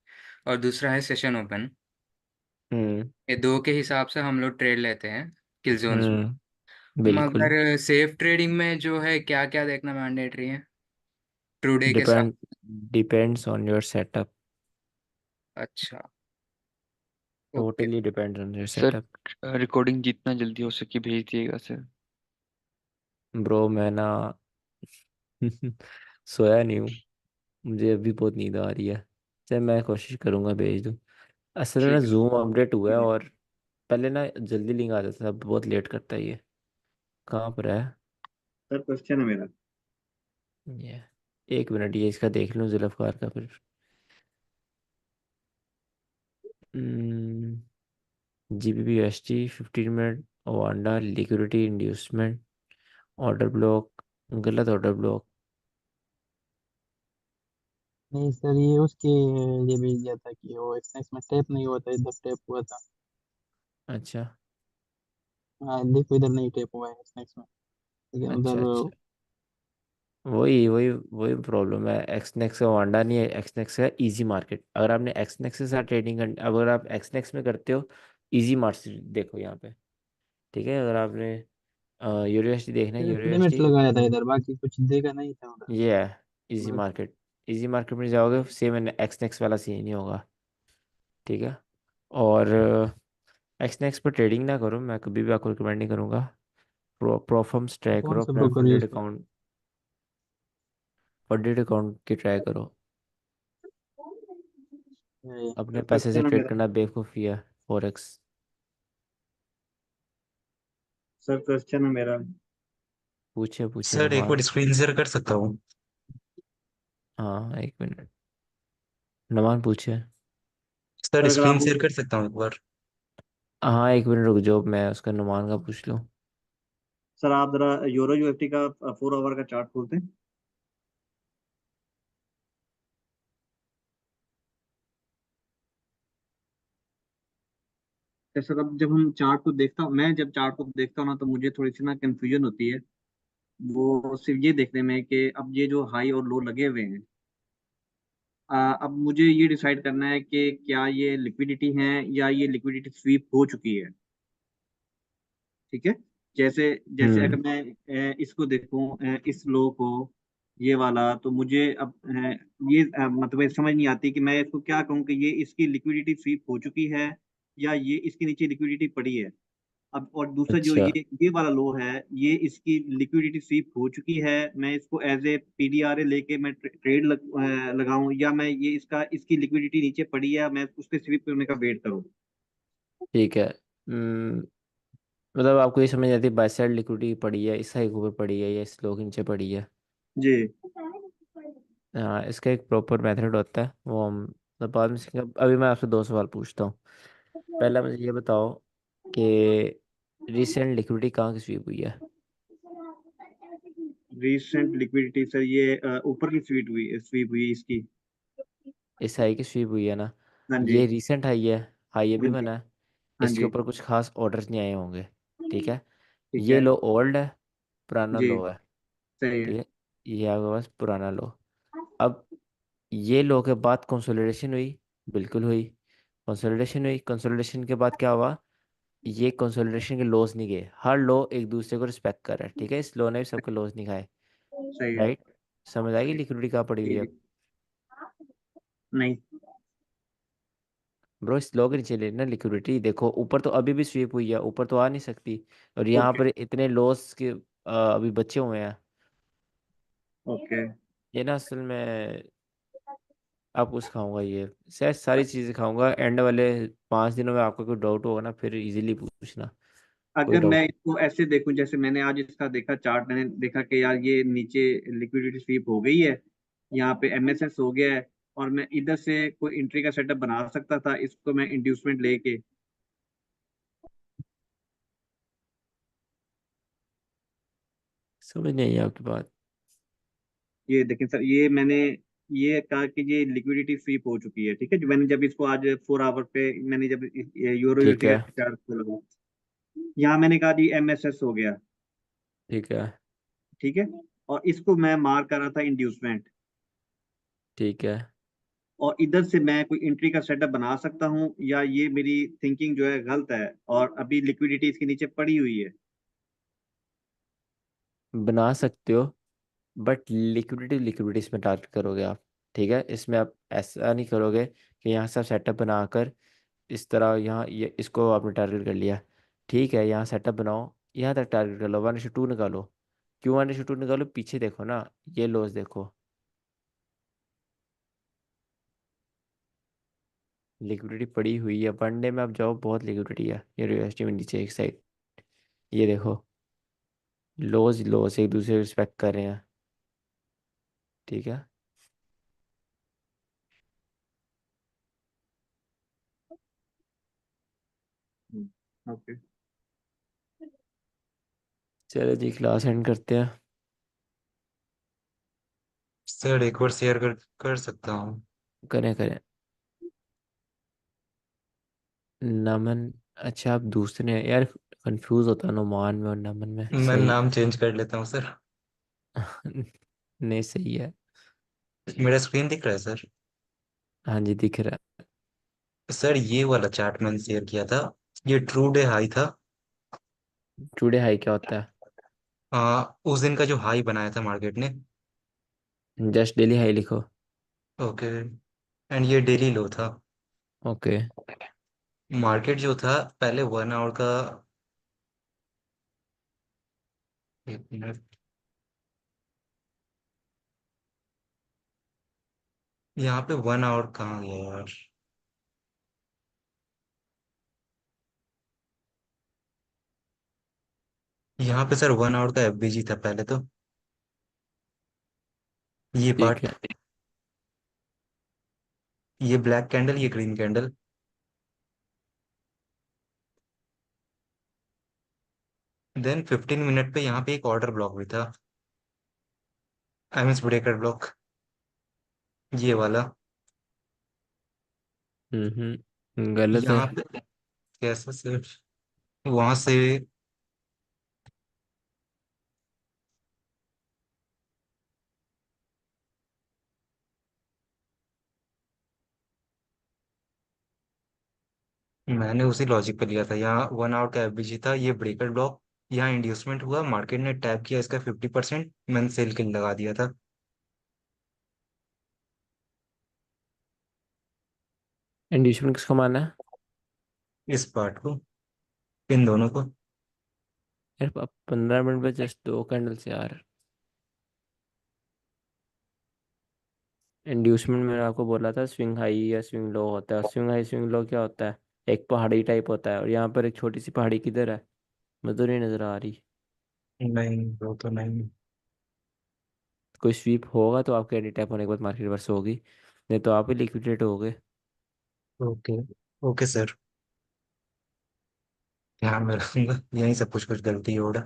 Speaker 8: और दूसरा है सेशन ओपन।
Speaker 1: हम्म।
Speaker 8: ये दो के हिसाब से हम लोग ट्रेड लेते हैं किल जोन्स में।
Speaker 1: बिल्कुल।
Speaker 8: मगर सेफ ट्रेडिंग में जो है क्या क्या देखना मैंडेटरी है ट्रू डे के साथ?
Speaker 1: Depend depends on your setup.
Speaker 8: अच्छा। Okay.
Speaker 1: Totally depends on your
Speaker 5: sir
Speaker 1: setup.
Speaker 5: Recording जितना जल्दी हो सके भेज दिएगा सर।
Speaker 1: ब्रो मैं ना सोया नहीं हूँ। मुझे अभी बहुत नींद आ रही है। चल मैं कोशिश करूँगा भेज दूँ। असल में ना
Speaker 8: ठीक है।
Speaker 1: जूम अपडेट हुआ है,
Speaker 7: ठीक है
Speaker 1: और पहले ना जल्दी लिंक आ जाता था, अब बहुत लेट करता है ये। कहाँ पर है
Speaker 7: सर, क्वेश्चन है मेरा।
Speaker 1: ये? एक मिनट, ये इसका देख लूँ जुल्फ़कार का फिर। GBP USD 15 minute Wanda liquidity inducement order block. गलत ऑर्डर ब्लॉक।
Speaker 9: नहीं सर, ये उसके लिए भेज दिया था कि वो एक्सएक्स में टैप नहीं हुआ था, इधर टैप हुआ था।
Speaker 1: अच्छा
Speaker 9: हाँ देखो, इधर नहीं टैप हुआ है एक्सएक्स में, लेकिन
Speaker 1: अच्छा
Speaker 9: उधर।
Speaker 1: अच्छा। वही वही वही प्रॉब्लम है। एक्सनेक्स का वांडा नहीं है, एक्सनेक्स का इजी मार्केट। अगर आपने एक्सनेक्स के साथ ट्रेडिंग कर, अगर आप एक्सनेक्स में करते हो, इजी मार्केट देखो यहाँ पे। ठीक है, अगर आपने यूरोएसडी देखना है,
Speaker 9: सिर्फ लिमिट्स
Speaker 1: यूरोएसडी
Speaker 9: लगाया था इधर, बाकी कुछ देखा नहीं था उधर।
Speaker 1: ये है इजी
Speaker 9: बाकी
Speaker 1: मार्केट। इजी मार्केट में जाओगे सेम एक्सनेक्स वाला सीन ही होगा। ठीक है। और एक्सनेक्स पर ट्रेडिंग ना करो, मैं कभी भी आपको रिकमेंड नहीं करूँगा। प्रोफर्म्स ट्राई
Speaker 9: कौन
Speaker 1: करो
Speaker 9: सा
Speaker 1: अपना
Speaker 9: ब्रोकर
Speaker 1: फंडेड
Speaker 9: यूज कर।
Speaker 1: अकाउंट। फंडेड अकाउंट की ट्राई करो। अपने
Speaker 7: सर,
Speaker 1: पैसे से
Speaker 7: क्वेश्चन है
Speaker 1: ट्रेड
Speaker 7: मेरा।
Speaker 1: करना बेवकूफ़ी है। फॉरेक्स।
Speaker 7: सर, क्वेश्चन है मेरा।
Speaker 1: पूछे पूछे
Speaker 10: सर एक
Speaker 1: नमान।
Speaker 10: बार स्क्रीन शेयर कर सकता हूँ?
Speaker 1: हाँ एक मिनट, नमान पूछे।
Speaker 10: सर
Speaker 7: सर, अगर
Speaker 10: स्क्रीन
Speaker 7: आप
Speaker 10: शेयर कर सकता हूँ एक बार?
Speaker 1: हाँ एक मिनट रुक जाओ, मैं उसका नुमान का पूछ लूँ।
Speaker 7: सर आप जरा यूरो यूएसडी का 4 आवर का चार्ट खोलते हैं। तो सर, अब जब हम चार्ट को देखता हूँ, मैं जब चार्ट को देखता हूँ ना, तो मुझे थोड़ी सी ना कंफ्यूजन होती है। वो सिर्फ ये देखने में कि अब ये जो हाई और लो लगे हुए हैं, अब मुझे ये डिसाइड करना है कि क्या ये लिक्विडिटी है या ये लिक्विडिटी स्वीप हो चुकी है। ठीक है। जैसे जैसे अगर
Speaker 1: हम्म।
Speaker 7: मैं इसको देखूं, इस लो को, ये वाला, तो मुझे अब ये मतलब ये समझ नहीं आती कि मैं इसको क्या कहूँ कि ये इसकी लिक्विडिटी स्वीप हो चुकी है या ये इसके नीचे लिक्विडिटी पड़ी है। अब और दूसरा जो
Speaker 1: अच्छा
Speaker 7: ये वाला लो है, ये इसकी लिक्विडिटी स्वीप हो चुकी है। मैं इसको एज ए पीडीआरए लेके मैं ट्रेड लगाऊं, या मैं ये इसकी लिक्विडिटी नीचे पड़ी है, मैं उसके स्वीप होने का वेट करूं।
Speaker 1: ठीक है। मतलब आपको ये समझ आती है बाई साइड लिक्विडिटी पड़ी है, इस हाई के ऊपर पड़ी है या इस लो के नीचे पड़ी है।
Speaker 7: जी।
Speaker 1: हाँ इसका एक प्रॉपर मेथड होता है, वो हम मतलब बाद में सीखेंगे। अभी मैं आपसे दो सवाल पूछता हूँ। पहला मुझे ये बताओ कि रिसेंट लिक्विडिटी कहाँ की स्वीप हुई है?
Speaker 7: रिसेंट लिक्विडिटी सर, ये ऊपर की स्वीप हुई इसकी।
Speaker 1: इस हाई की स्वीप हुई है ना?
Speaker 7: हाँ जी।
Speaker 1: ये रिसेंट हाई है, हाई अभी
Speaker 7: हाँ जी।
Speaker 1: बना है।
Speaker 7: हाँ
Speaker 1: इसके
Speaker 7: जी।
Speaker 1: ऊपर कुछ खास ऑर्डर्स नहीं आए होंगे। ठीक है।
Speaker 7: ठीक
Speaker 1: ये
Speaker 7: है।
Speaker 1: लो ओल्ड है, पुराना
Speaker 7: जी।
Speaker 1: लो है।
Speaker 7: सही है।
Speaker 1: ठीक है, ये आपके पास पुराना लो। अब ये लो के बाद कंसोलिडेशन हुई, बिल्कुल हुई। कंसोलिडेशन हुई, कंसोलिडेशन के बाद क्या हुआ? ये कंसोलिडेशन के लॉस नहीं गए, हर लो एक दूसरे को रिस्पेक्ट कर रहा है। ठीक है, इस लो ने भी सबके लॉस नहीं खाए।
Speaker 7: सही है।
Speaker 1: राइट। समझ आएगी लिक्विडिटी कहाँ पड़ी हुई
Speaker 7: जी
Speaker 1: है
Speaker 7: जी।
Speaker 1: अब?
Speaker 7: नहीं।
Speaker 1: ब्रो इस लो के नीचे लेना लिक्विडिटी, देखो ऊपर तो अभी भी स्वीप हुई है, ऊपर तो आ नहीं सकती। और यहाँ
Speaker 7: ओके।
Speaker 1: पर इतने लॉस के अभी बचे हुए हैं।
Speaker 7: ओके।
Speaker 1: ये ना असल में आपको सिखाऊंगा, ये शायद सारी चीज़ें सिखाऊंगा। एंड वाले 5 दिनों में आपको कोई डाउट होगा ना, फिर इजीली पूछना। कोई
Speaker 7: अगर मैं
Speaker 1: डाउट।
Speaker 7: इसको ऐसे देखूं, जैसे मैंने आज इसका देखा चार्ट, मैंने देखा कि यार ये नीचे लिक्विडिटी स्वीप हो गई है, यहाँ पे एमएसएस हो गया है, और मैं इधर से कोई एंट्री का सेटअप बना सकता था, इसको मैं इंड्यूसमेंट लेके।
Speaker 1: समझ नहीं आई आपकी बात।
Speaker 7: ये देखें सर, ये मैंने ये कहा कि ये लिक्विडिटी स्वीप हो चुकी है, ठीक है। मैंने जब इसको आज 4 आवर पे मैंने जब यूरो
Speaker 1: ठीक
Speaker 7: यूएसडी का
Speaker 1: है।
Speaker 7: चार्ट खोला, यहाँ मैंने कहा जी एमएसएस हो गया,
Speaker 1: ठीक है।
Speaker 7: ठीक है। और इसको मैं मार्क कर रहा था इंड्यूसमेंट,
Speaker 1: ठीक है।
Speaker 7: और इधर से मैं कोई एंट्री का सेटअप बना सकता हूँ, या ये मेरी थिंकिंग जो है गलत है और अभी लिक्विडिटी इसके नीचे पड़ी हुई है।
Speaker 1: बना सकते हो, बट लिक्विडिटी लिक्विडिटी इसमें टारगेट करोगे आप। ठीक है, इसमें आप ऐसा नहीं करोगे कि यहाँ से आप सेटअप बनाकर इस तरह यहाँ ये इसको आपने टारगेट कर लिया। ठीक है, यहाँ सेटअप बनाओ, यहाँ तक टारगेट कर लो, 1:2 निकालो। क्यों 1:2 निकालो? पीछे देखो ना, ये लॉस देखो। लिक्विडिटी पड़ी हुई है, वनडे में आप जाओ, बहुत लिक्विडिटी है ये यूएसडी में नीचे एक साइड। ये देखो, लॉस लॉस एक दूसरे रिस्पेक्ट कर रहे हैं। ठीक है।
Speaker 7: ओके।
Speaker 1: चलो जी, क्लास एंड करते हैं।
Speaker 10: सर एक बार शेयर कर सकता हूँ।
Speaker 1: करें करें। नमन। अच्छा, आप दूसरे हैं यार, कंफ्यूज होता है नोमान में और नमन में,
Speaker 10: मैं
Speaker 1: सही।
Speaker 10: नाम चेंज कर लेता हूँ सर।
Speaker 1: नहीं, सही है।
Speaker 10: मेरा स्क्रीन दिख रहा है सर?
Speaker 1: हाँ जी, दिख रहा
Speaker 10: सर ये वाला चार्ट मैंने शेयर किया था, ये ट्रू डे हाई था।
Speaker 1: है। टुडे हाई क्या होता है?
Speaker 10: उस दिन का जो हाई बनाया था मार्केट ने।
Speaker 1: जस्ट डेली हाई लिखो।
Speaker 10: ओके। एंड ये डेली लो था।
Speaker 1: ओके।
Speaker 10: मार्केट जो था पहले 1 आवर का, एक मिनट, यहाँ पे 1 आवर कहाँ गया यार? यहाँ पे सर 1 आवर का एफबीजी था पहले तो, ये
Speaker 1: ठीक
Speaker 10: पार्ट,
Speaker 1: है।
Speaker 10: ये ब्लैक कैंडल, ये ग्रीन कैंडल। देन 15 मिनट पे यहाँ पे एक ऑर्डर ब्लॉक भी था, आई मीन ब्रेकर ब्लॉक, ये वाला।
Speaker 1: गलत है।
Speaker 10: यहाँ पे कैसे सर, वहां से मैंने उसी लॉजिक पे लिया था। यहाँ 1 आवर का एफबीजी था, ये ब्रेकर ब्लॉक, यहाँ इंड्यूसमेंट हुआ, मार्केट ने टैप किया इसका 50%, मैंने सेल किल लगा दिया था
Speaker 1: इंड्यूसमेंट किसको माना है?
Speaker 10: इस पार्ट को, इन दोनों को।
Speaker 1: यार 15 मिनट में जस्ट 2 कैंडल से यार। इंड्यूसमेंट मैंने आपको बोला था स्विंग हाई या स्विंग लो होता है। स्विंग हाई स्विंग लो क्या होता है? एक पहाड़ी टाइप होता है, और यहाँ पर एक छोटी सी पहाड़ी किधर है? मुझे तो नहीं नजर आ रही।
Speaker 10: नहीं वो तो नहीं।
Speaker 1: कोई स्वीप होगा तो आपके एनी टाइप होने के बाद मार्केट रिवर्स होगी, नहीं तो आप ही लिक्विडेट हो गए।
Speaker 10: ओके। ओके सर, ध्यान में रखूंगा, यही सब कुछ कुछ गलती हो रहा।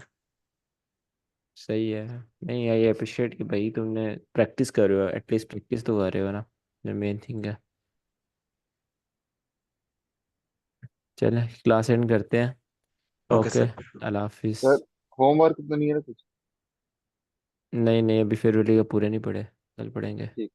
Speaker 1: सही है। नहीं, आई अप्रिशिएट कि भाई तुमने प्रैक्टिस कर रहे हो, एटलीस्ट प्रैक्टिस तो कर रहे हो ना, जो मेन थिंग है। चले, क्लास एंड करते हैं।
Speaker 10: Okay
Speaker 1: okay.
Speaker 10: सर।
Speaker 1: अल्लाह हाफिज।
Speaker 6: सर होमवर्क तो नहीं है ना कुछ?
Speaker 1: नहीं नहीं, अभी फेयरवेल के पूरे नहीं पढ़े, कल पढ़ेंगे।
Speaker 6: ठीक।